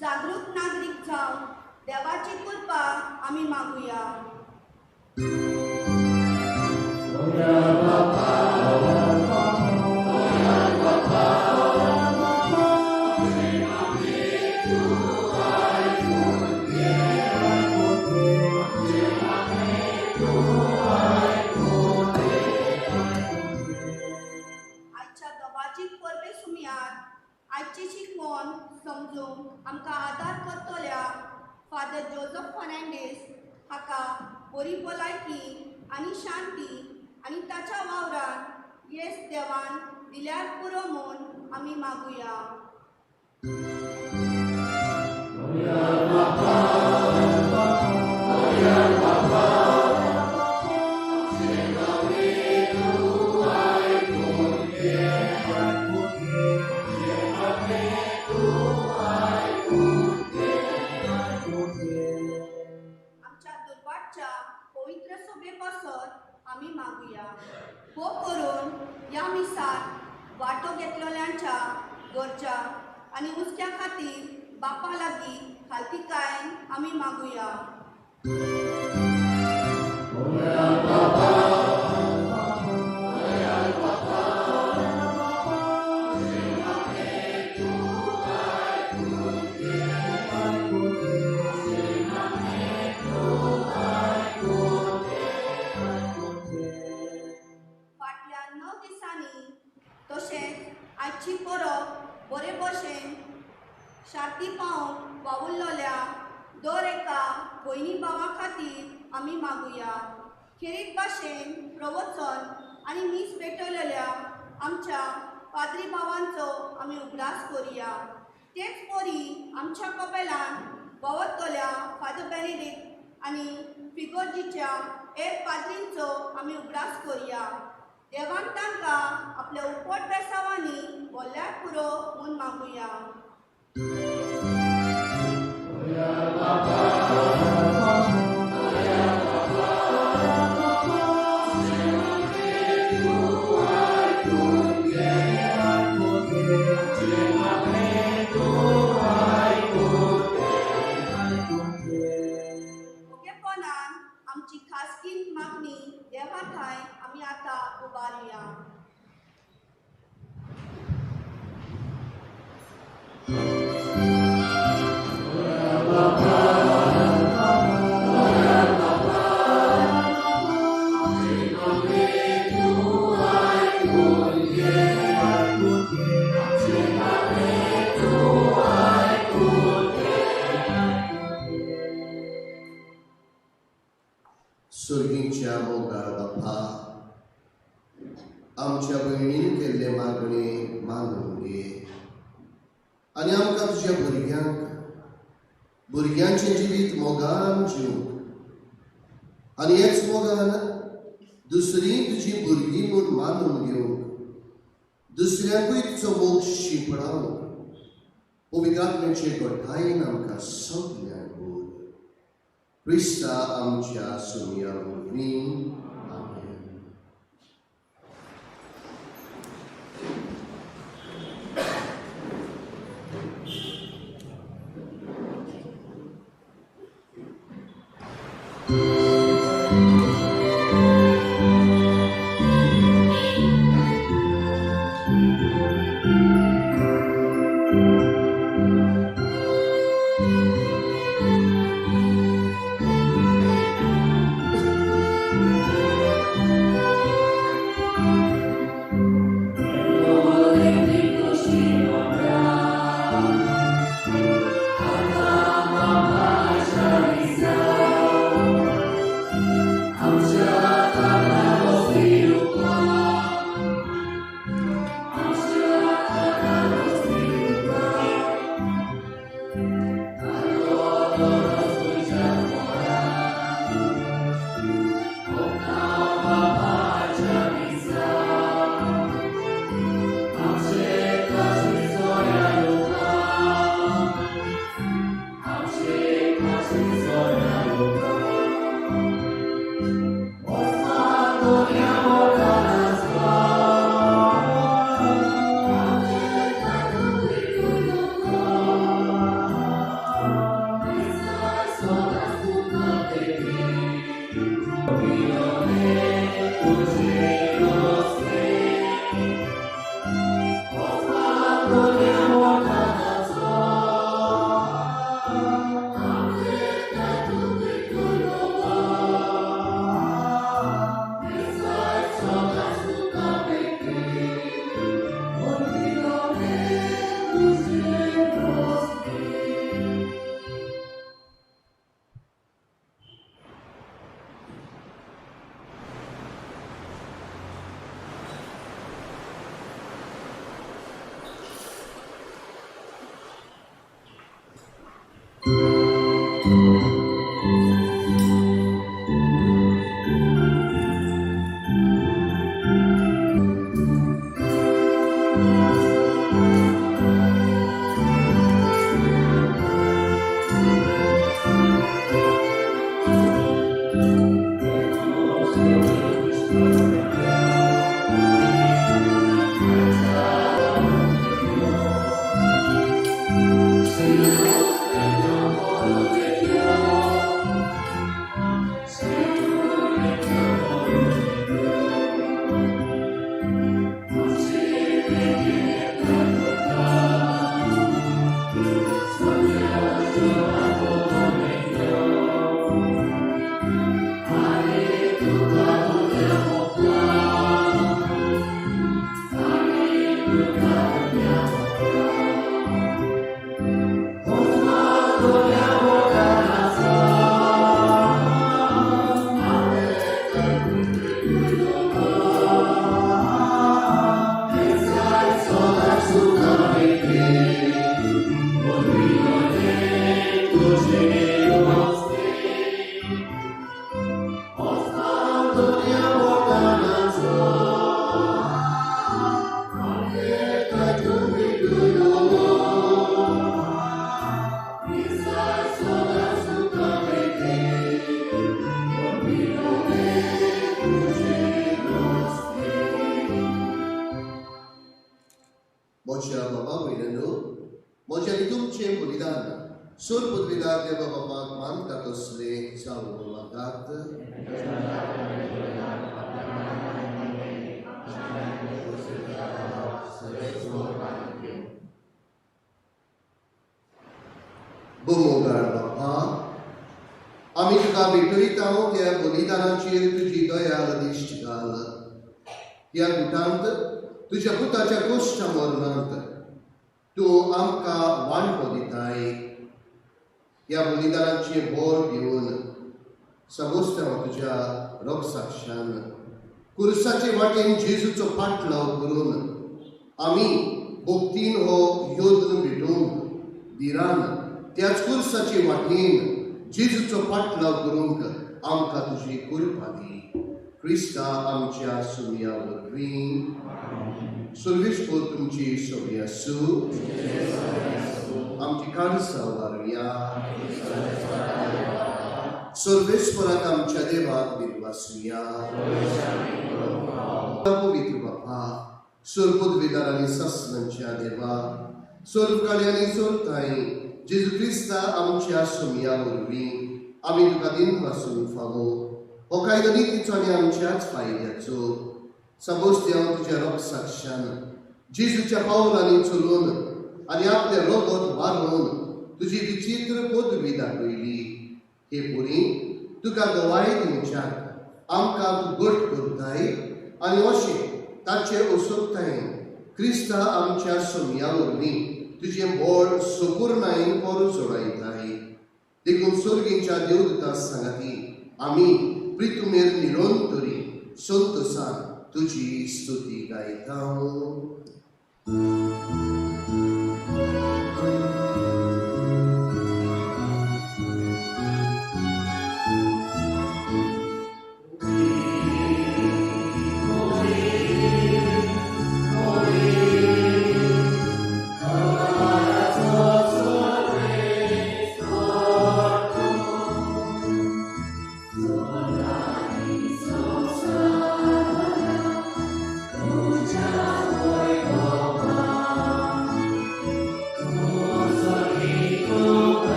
जागरूक नागरीक जावन देवाची कृपा आमी मागुया. आजच्या दबाजीक परबे सुमयार आजची शिकवण समजूंक आमकां आदार करतल्या फादर जोझफ फर्नांडीस हाका बरी भलायकी आनी शांती आनी ताच्या वावरान येस देवान दिल्यार पुरो म्हूण आमी मागुया. आमच्या दुर्भाटच्या पवित्र सोबे पासत आमी मागुया. हो करून ह्या मिसाक वांटो घेतलेल्यांच्या गरजा आनी हुस्क्या खातीर बापा लागीं खालतीकायेन आमी मागुया. फाटल्या 9 दिसांनी तशेंच आजची परब बरे भशेन शांती पावोवन वावुरलोल्या दर एका भयणी भावा खातीर आमी मागुया. खेरीत भाशेन प्रवचन आनी मीस पेटयलेल्या आमच्या पाद्री भावांचो आमी उगडास करुया. तेच परी आमच्या कपेलान भोंवतल्या फादर बेनेडिक्ट आनी फिगोर्जीच्या हेर पाद्रींचो आमी उगडास करुया. देवान तांकां आपल्या उपट बेसावांनी व्हडल्या पुरो म्हूण मागुया. मुखेलपणान आमची खासगी मागणी देवा थंय आमी आतां उबारुया. सुर्गीच्या मोगाळ बापा, आमच्या भयणीन केल्ले मागणे मानून घे आनी आमकां तुज्या भुरग्यांचें जिवीत मोगान जिवंक आनी हेच मोगान दुसरी तुजी भुरगीं म्हूण मानून घेवंक दुसऱ्यांकूय तुजो मोग शिंपडावंक पवित्र आत्म्याचे घोटायेन आमकां सगल्यांक बोल. क्रिस्ता आमच्या सुमया वरवीं. आमेन. आनी तुमचे बलिदान सोर पदवीदार देवा बापाक मानता तसले जावं मागात. बोमोगार बापा, आमी तुका भेटयता त्या बलिदानाचेर तुजी दयाळ दिश्ट घाल. ह्या गुटांत तुज्या पुताच्या गोश्ट मरणांत तूं आमकां वांटो दिताय. ह्या बलिदानाचे बोर घेवन समोस्त तुज्या रोगसाक्षान कुर्साचे वाटेन जेजूचो पाटलाव करून आमी भोक्तीन हो योद्ध भेटूंक दिरान त्याच कुर्साचे वाटेन जेजूचो पाटलाव करूंक आमकां तुजी कृपा दी. क्रिस्ता आमच्या सुमया वरवीं सर्वेश्वर तुमची सोबी आसूं. आमची काळजां वारुया. सर्वेश्वराक आमच्या देवाक विश्वासुया. पवित्र बापा, सोर पदवीदार आनी सासणांच्या देवा, सोरकाळी आनी सोरताई जेजू क्रिस्ता आमच्या सुमया वरवीं आमी तुका दिन पासून फावो हो कायदो नितीचो आनी आमच्याच फायद्याचो समोस्त हांव तुज्या रोगसाक्षान जेजूच्या पावलांनी चलून आनी आपले रोगोत वारोवन तुजी विचित्र पदवी दाखयली. हे पुरी तुका गवाय दिवच्याक आमकां तूं घट करताय आनी अशें ताचे osoबतायेन क्रिस्ता आमच्या सुमया वरवीं तुजें बोड सपूर्णायेन पोर जोडायताय. देखून सर्गीच्या देवदूता सांगाती आमी प्रितुमेर निरंतरी संतोषान तुजी स्तुती गायता.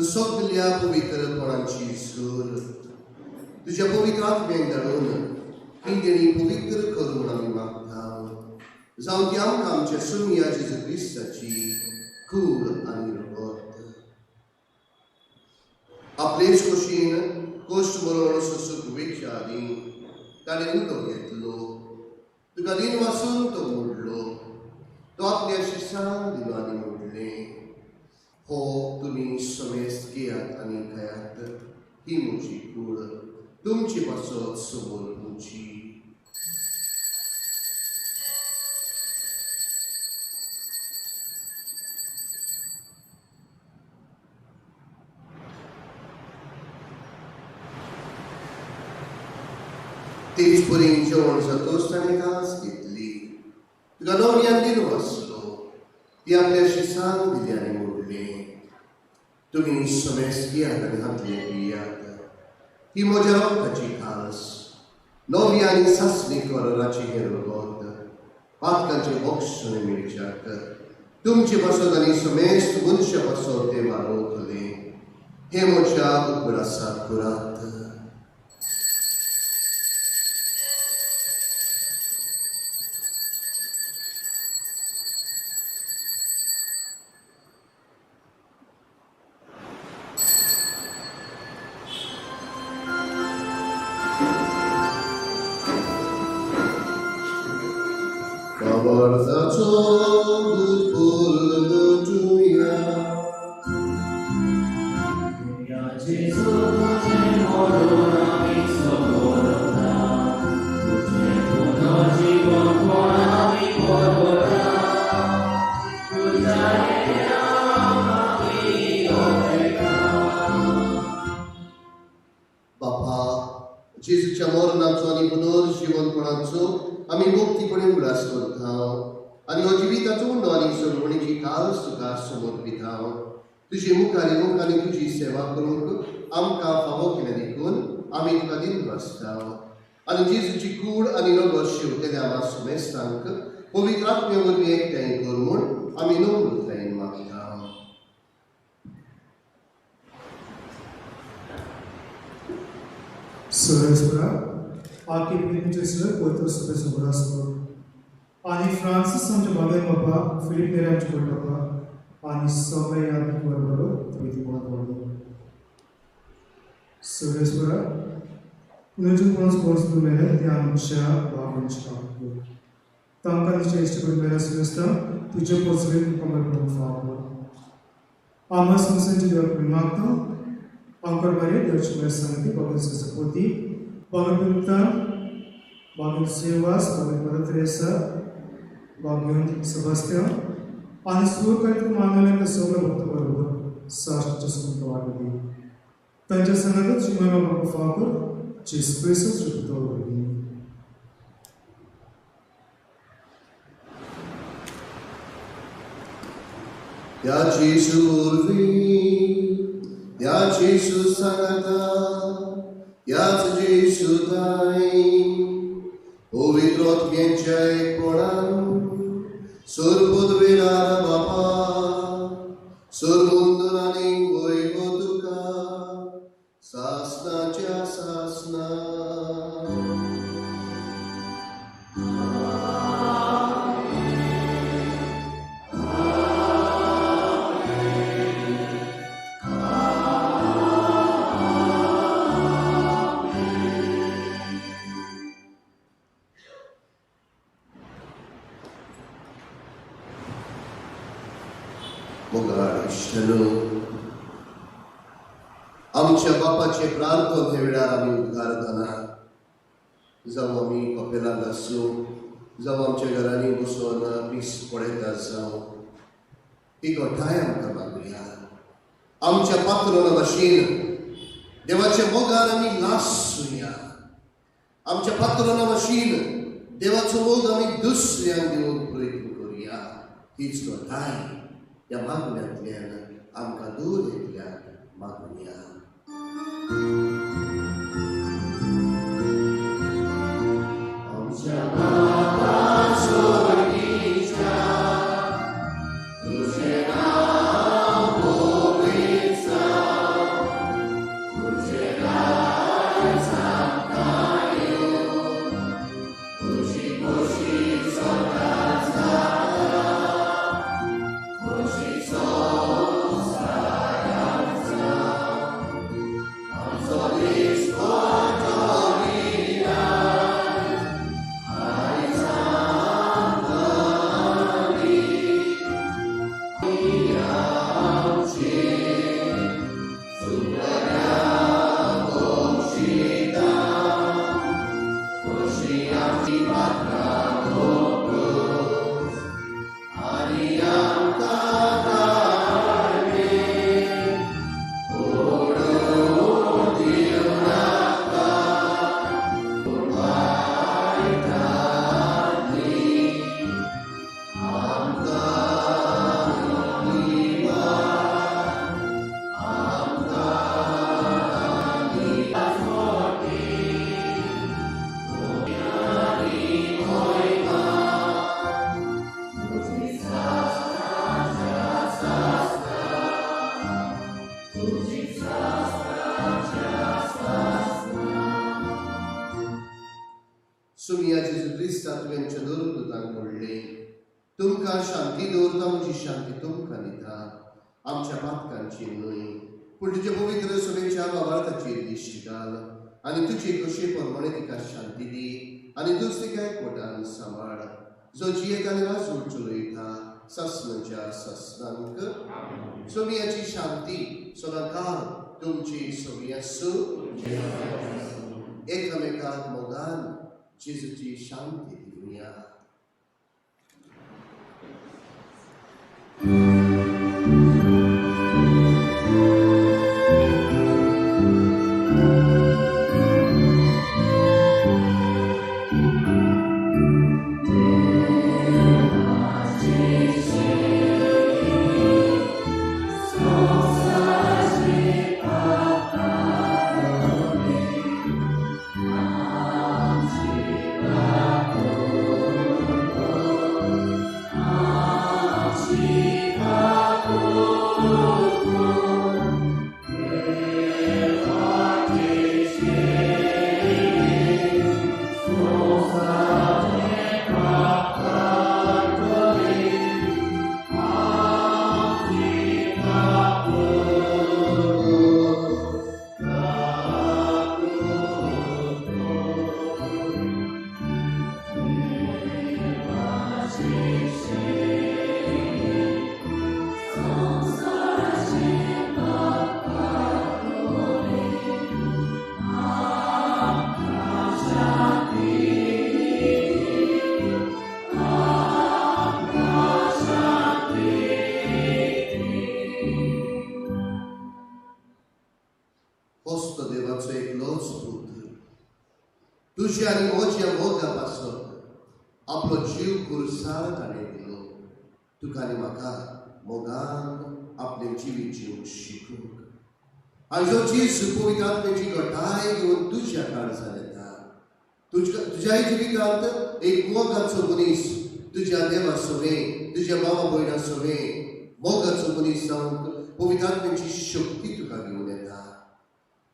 सगल्या पवित्रपणाची सूर तुझ्या पवित्र आत्म्याक धाडून ही देणी पवित्र करून आमी मागता. जावं ती आमकां आमच्या सुमया जेजू क्रिस्ताची कूड आनी रगत आपलेच खोशेन कोश्ट बरोवन सुसूक वेच्या आदी ताणें उदो घेतलो. तुका दिन वासून तो मोडलो. तो आपल्या शिश्यांक दिलो आनी मोडलें. हो तुमी समेस्त घेयात आनी खायात. ही म्हजी कूड तुमची पासत समोर तुमची. तेच परेन जेवण जातोच ताणें कास घेतली. तुका न्हवऱ्यान दिन वाचलो. ती आपल्या शिश्यांक दिली आनी मोडलें. तुमी समेस्त घेयात आनी हातले पियात. ही म्हज्या रोगताची खास. नवी आनी सासणी कोराची हें रगत पातकांचे मोक्षण मेळच्याक तुमचे पासत आनी समेस्त मनशा पासत ते वाडोवतले. हे म्हज्या उगडासाक करात. Tuja बापा जेजूच्या मरणाचो आनी पुनर्जीवनपणाचो आमी मुक्तीपणे उलास करता आनी हो जिविताचो उंडो आनी सोडवणीची काळ तुका समर्पिता तुजे मुखारी मुखारी तुजी सेवा करूंक आमकां फावो केले देखून आमी तुका दिन वाचता आनी जेजूची कूड आनी रगत शेवटेल्या आम्हा सुमेस्तांक पवित्र आत्मे वरवीं एकठांय कर म्हूण आमी नम्रतायेन मागता. Sărăspăra, archipelagul săr poate să se sobrească. Ani Francis am ceva papa, Filip Neram ceva papa, ani Somei am vorbă, uite cum vorbă. Sărăspăra, nu ce cum spus dumele, te am cea bagă cea. Tam ca niște este primera semestra, tu ce poți să vezi cum merg în față. Am răspuns în ce doar primată. Angkor Maria Deus Mersanti, Bagan Sasapoti, Bagan Pintar, Bagan Sivas, Bagan Mother Teresa, Bagan Sebastian, आणि सुरू काहीतरी मानवल्या सगळं भक्त बरोबर साष्टच्या संकवाडी त्यांच्या संगतच जिमाला बाबा फाकर चिस्पेसच रुपतोवडी या जेशू उर्वी या जेशू सांगता याच जेशू दाई पवित्र आत्म्याच्या एकपणान सोरपदवेलार बापा सोरमुंदन आनी गोयगो तुका सासनाच्या सासना आमच्या बापाचे प्रार्थन हे वेळार आमी उद्गारतना जावं आमी कपेलांत आसूं जावं आमच्या घरांनी बसून दीस पळयता जावं ती घोटाय आमकां मागुया आमच्या पात्रोना भाशेन देवाच्या मोगार आमी लासूया आमच्या पात्रोना भाशेन देवाचो मोग आमी दुसऱ्यांक दिवंक प्रयत्न करुया हीच घोटाय या मागण्यांतल्यान आमकां दूर येतल्यान मागुया. सुमिया जेजू क्रिस्ता तुमच्या दुर्गतांक घडले तुमकां शांती दवरता म्हजी शांती तुमकां दिता आमच्या पातकांची न्हय पूण तुजे पवित्र सभेच्या वावरताचेर दिश्टी घाल आनी तुजे कशे परमणे तिका शांती दी आनी तूंच तिका एकवटान सांबाळ जो जियेत आनी राजूर चलयता ससनाच्या ससनांक सुमियाची शांती सदांकाळ तुमची सुमी आसूं एकामेकाक मोगान जेजूची शांती दिवया. देवाचो एकलोच पुत्र तुझे आनी म्हज्या मोगा पासून आपलो जीव कुर्सार ताणें दिलो तुका आनी म्हाका मोगान आपले जिवीत जीवंक शिकूंक आयजो जेजू पवित्र आत्म्याची घटाय घेवन तुज्या काळजांत येता तुज्याय जिवितांत एक मोगाचो मनीस तुज्या देवा सोबे तुज्या भावा भयणा सोबे मोगाचो मनीस जावंक पवित्र आत्म्याची शक्ती तुका घेवन येता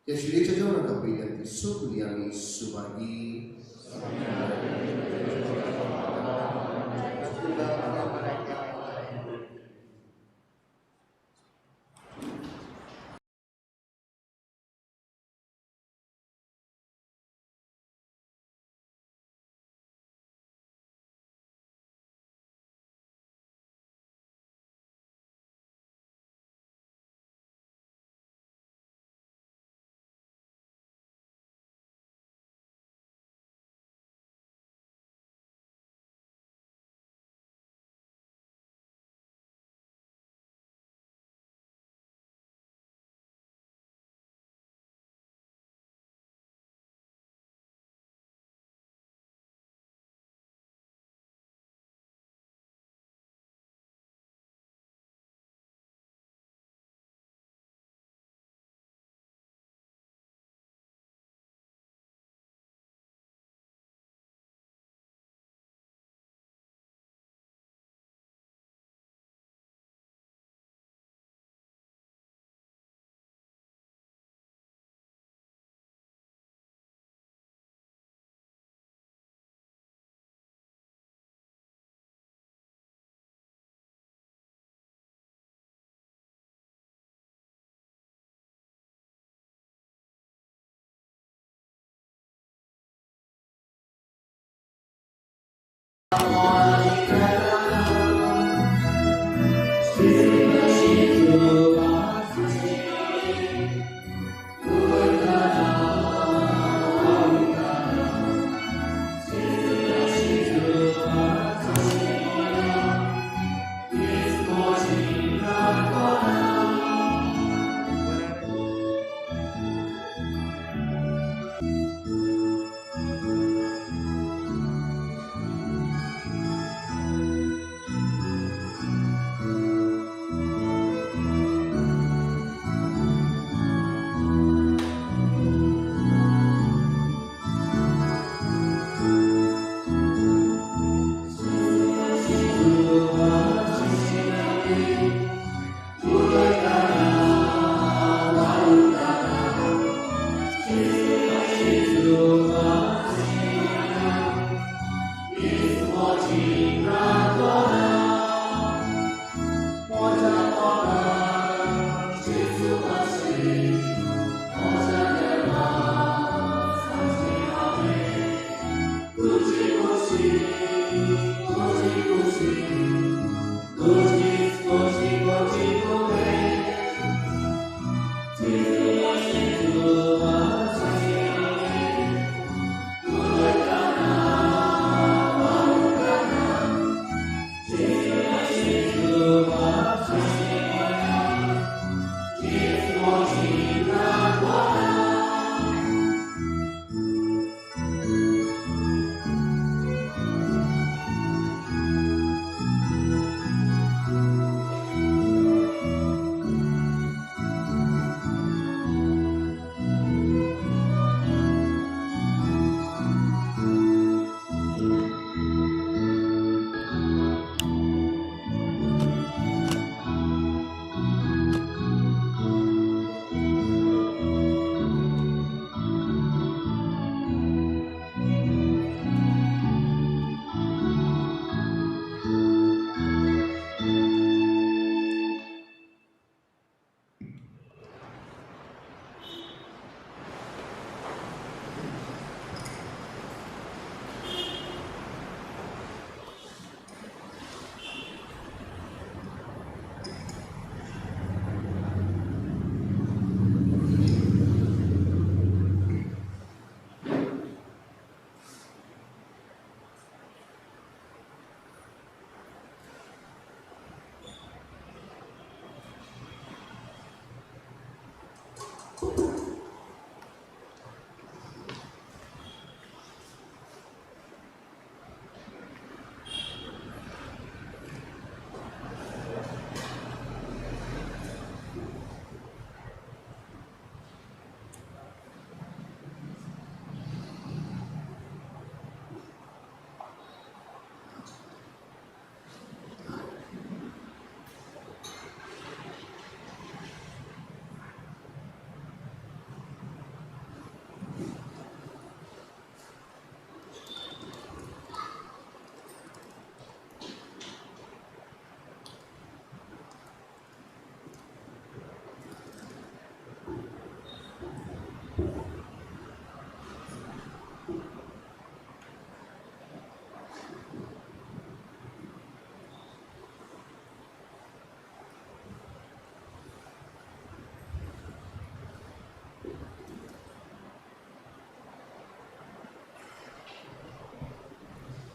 त्या शिरेच्या जेवणाका पयल्यार ती सगळीं आमी सुभागी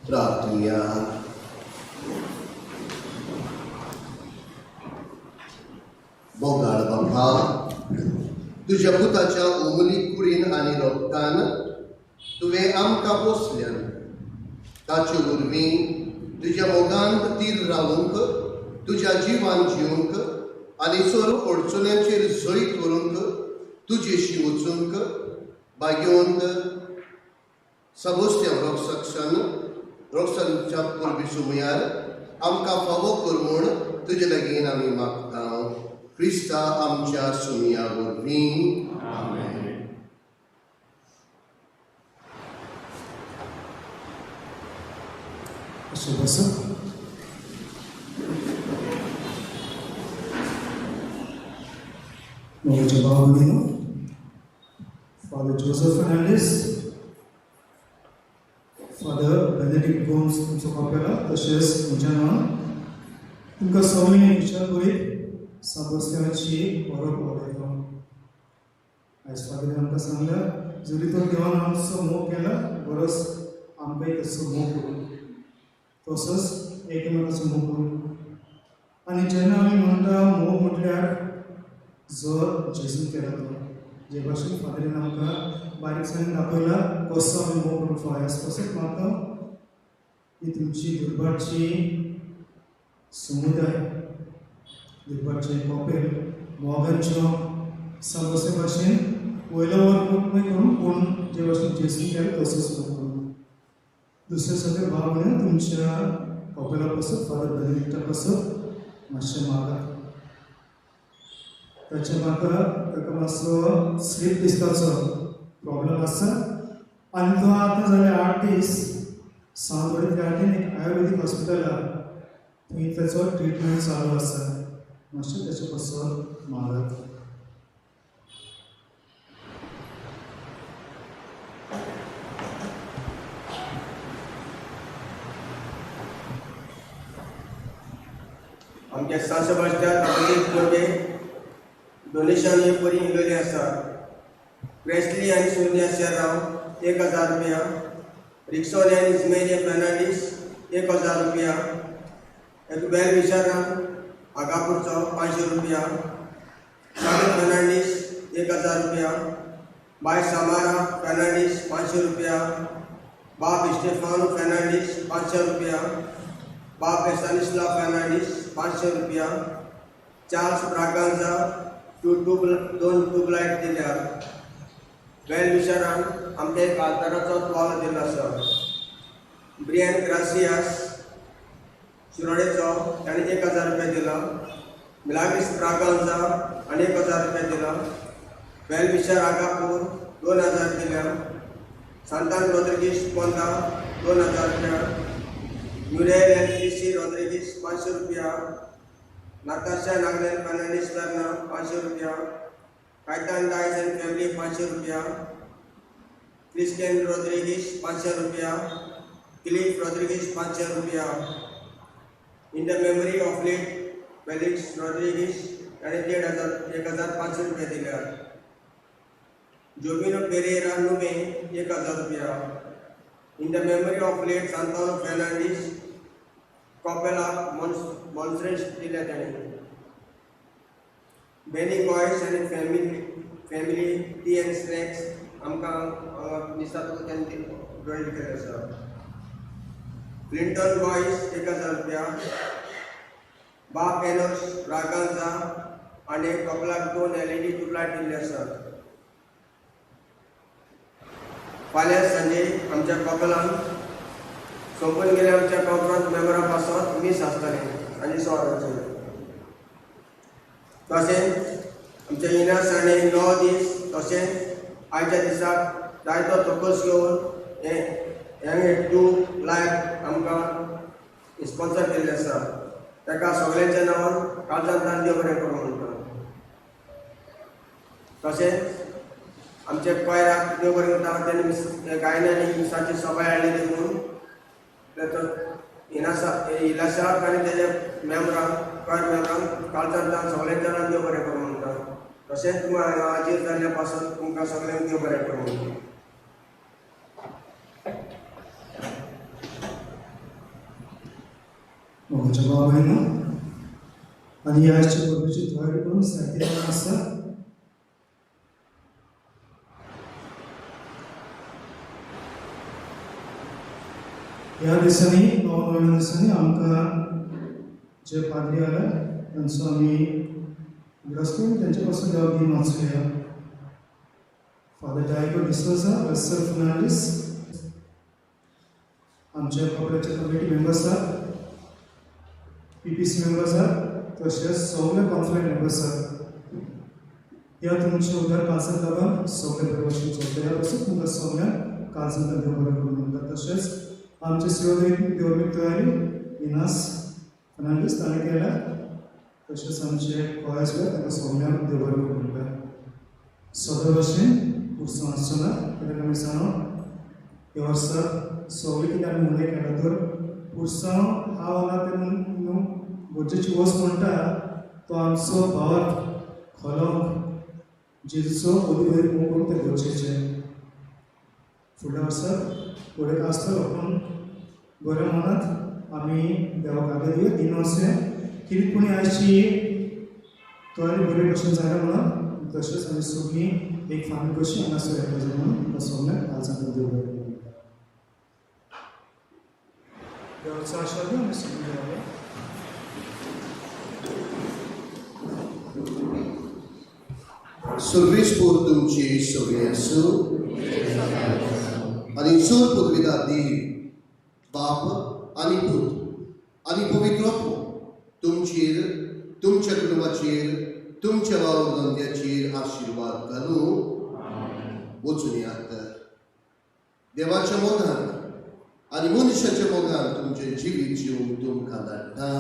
प्रार्थुया. बोगाळ बापा, तुझ्या पुताच्या उमली कुडीन आनी रोगतान तुवें आमकां पोसल्यान ताचे वरवीं तुज्या मोगांत तीर रावूंक, तुज्या जिवान जिवंक आनी सर्व अडचण्यांचेर जैत करूंक तुजेशी वचूंक बागेवंत सबोस्त्या रोक्सनच्या परबी सुमयार आमकां फावो कर म्हूण तुजे लागीं आमी मागता. क्रिस्ता आमच्या सुमया वरवीं. आमेन. अशें बसप. म्हजे भाव भयणीनो, father Joseph Fernandes, father Benedict Gomes तुमचो कॉपेला, तशेंच म्हज्या नांवान तुमकां सगळीं विचार करीत सबोस्त्याची बरोबर उलयता. आयज फादरान आमकां सांगला, जरी तो देवान आमचो मोग केला, बरोच आमकांय तसो मोग करूं, तसोच एकमेकाचो मोग करूं. आनी जेन्ना आमी म्हणटा मोग म्हटल्यार जो जेजून केला तो, जे भाशेन फादरान आमकां बारीकसाणेन दाखयला कसो आमी मोग करूंक फावय. तसोच म्हाका की तुमची दुर्भाटची समुदाय, दुर्भाटचे कॉपेल मोगांच्यो समोसे भाशेन वयलो वर करून पूण जे भाशेन जेजून केला तसोच मोग करूं. दुसरे सगळे भाव भयण तुमच्या कॉपेला पासून फादर बेनेडिक्टा पासून मातशें मागात. ताचे म्हाका ताका मातसो स्लीप डिस्काचो प्रॉब्लम आसा आनी तो आतां जाले 8 दीस सांवतवाडी गार्डन एक आयुर्वेदीक हॉस्पिटल आहा, थंय ताचो ट्रिटमेंट चालू आसा. मातशें ताचे पासून मागात. आमच्या सांसभासच्या ताबडीत डोनेशन हे बरी इलेली आसा. प्रेस्ली आनी सोनिया शेराव 1000 रुपया, रिक्सोन आनी इस्मेलिया फर्नांडीस 1000 रुपया, बेल विशाराम आगापूरचो 500 रुपया, शामिल फर्नांडीस 1000 रुपया, बाय समारा फर्नांडीस 500 रुपया, बाप स्टेफानो फर्नांडीस 500 रुपया, बाप एसानिस्ला फर्नांडीस 500 रुपया, चार्ल्स ब्रागांजा 2 ट्यूबलायट दिल्या. वेल विशारान आमच्या एक आदाराचो तुवालो दिल्लो आसा. ब्रियन ग्रासियास शिरोडेचो ताणें 1000 रुपया दिला. मिलाग्रिस ब्रागांजा आनी 1000 रुपया दिला. वेल विशार आगापूर 2000 दिल्या. सांतान रॉड्रिगीस पोंदा 2000 रुपया. म्युरेल एलसी रॉड्रिगीस 500 रुपया. नाताशा नागनेल फर्नांडीस लर्ना 500 रुपया. कायतान डायस एंड फैमिली 500 रुपया. क्रिस्टियन रॉड्रिगीस 500 रुपया. क्लिफ रॉड्रिगीस 500 रुपया. In the memory of late Felix Rodrigues ताणें 1500 रुपया दिल्या. जोबिनो पेरेरा नुमे 1000 रुपया. In the memory of late Santano Fernandes कॉपेला मॉन्स्ट्रेस दिल्या ताणें. बेनी बॉयज आनी फॅमिली टी एंड स्नॅक्स आमकां दिसता त्यांनी डोनेट केले आसा. क्लिंटन बॉयज 1000 रुपया. बाप एनोस ब्रागांजा आनी कपलाक 2 LED ट्यूबलायट दिल्ले आसात. फाल्यां सांजे आमच्या कपलान संपून गेले आमच्या कॉन्फरन्स मेंबरा पासून मीस आसतले आनी सोराचे. तशेंच आमच्या इनास आनी 9 दीस तशेंच आयच्या दिसाक जायतो तोकस घेवन हे ट्यूबलायट आमकां स्पॉन्सर केल्ले आसा. ताका सगळ्यांच्या नांवान काळजान दान देव बरें करूं म्हणटा. तशेंच आमचे कोयराक देव बरें करता तेणी गायन आनी मिसाची सभाय हाडली देखून इलासाक आनी तेजे मेंबरांक कोयर मेंबरांक काळजान दान सगळ्यांच्या नांवान देव बरें करूं म्हणटा. तशेंच तुमी हांगा हाजीर जाल्ल्या पासून तुमकां सगळ्यांक देव बरें करूं म्हणटा. आणि आजच्या परमेची तयारी करून साहित्य आसा. ह्या दिसांनी नव्या दिसांनी आमकां जे पाद्री आला तांचो आमी ग्रस्तेन त्यांच्या पासून देव दिन वाचूया. फादर डायगो डिसोजा, रसल फर्नांडीस, आमच्या कपड्याचे कमिटी मेंबर्स आहात, PPC मेंबर्स आहात, तशेंच सगळे कॉन्फरन्स मेंबर्स आहात. ह्या तुमच्या उदार काळजांत लागून सगळे बरे भशेन चलता. ह्या पासून तुमकां सगळ्यांक काळजांत देव बरें करून म्हणटा. तशेंच आमचे देवरीक तयारी इनास फर्नांडीस ताणें केल्या. तशेंच आमचे कोयर्स ताका सगळ्यांक देव बरें करून म्हणटा. सदर भशेन पुरसां आसचो ना कित्याक आमी जाणो ह्या वर्सा सगळे कितें आमी उणें केला तर पुरसां हांव हांगा ते न्हू गरजेची वस्त म्हणटा तो आमचो भावार्थ खोलोंक जेजूचो ओली मोग करून तें गरजेचें. फुडल्या वर्साक फुडें आसतलो पूण बऱ्या मनांत आमी देवाक आदार दिवया. दिन अशें कितें कोणी आयची तयारी बरे भशेन जाल्या म्हणून तशेंच आमी सगळीं एक फॅमिली कशी हांगासर येता जाय म्हणून सगळ्यांक काळजांत देव बरें करूं. देवाचो आशिर्वाद आमी सगळीं घेवया. सर्वेश por तुमची सगळी आसूं आणि चड पदवीदार देव बाप आनी पूत आनी पवित्र आत्मो तुमचेर, तुमच्या कुटुंबाचेर, तुमच्या वावरधंद्याचेर आशिर्वाद घालूं. वचून येयात. देवाच्या मोगान आनी मनशाच्या मोगान तुमचें जिवीत जिवंक तुमकां धाडटा.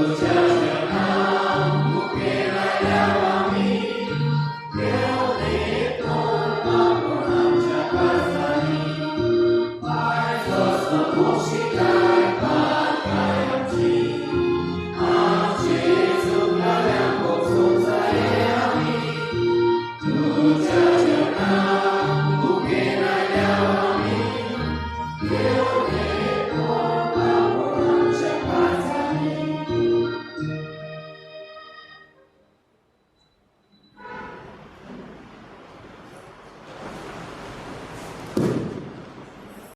Lord,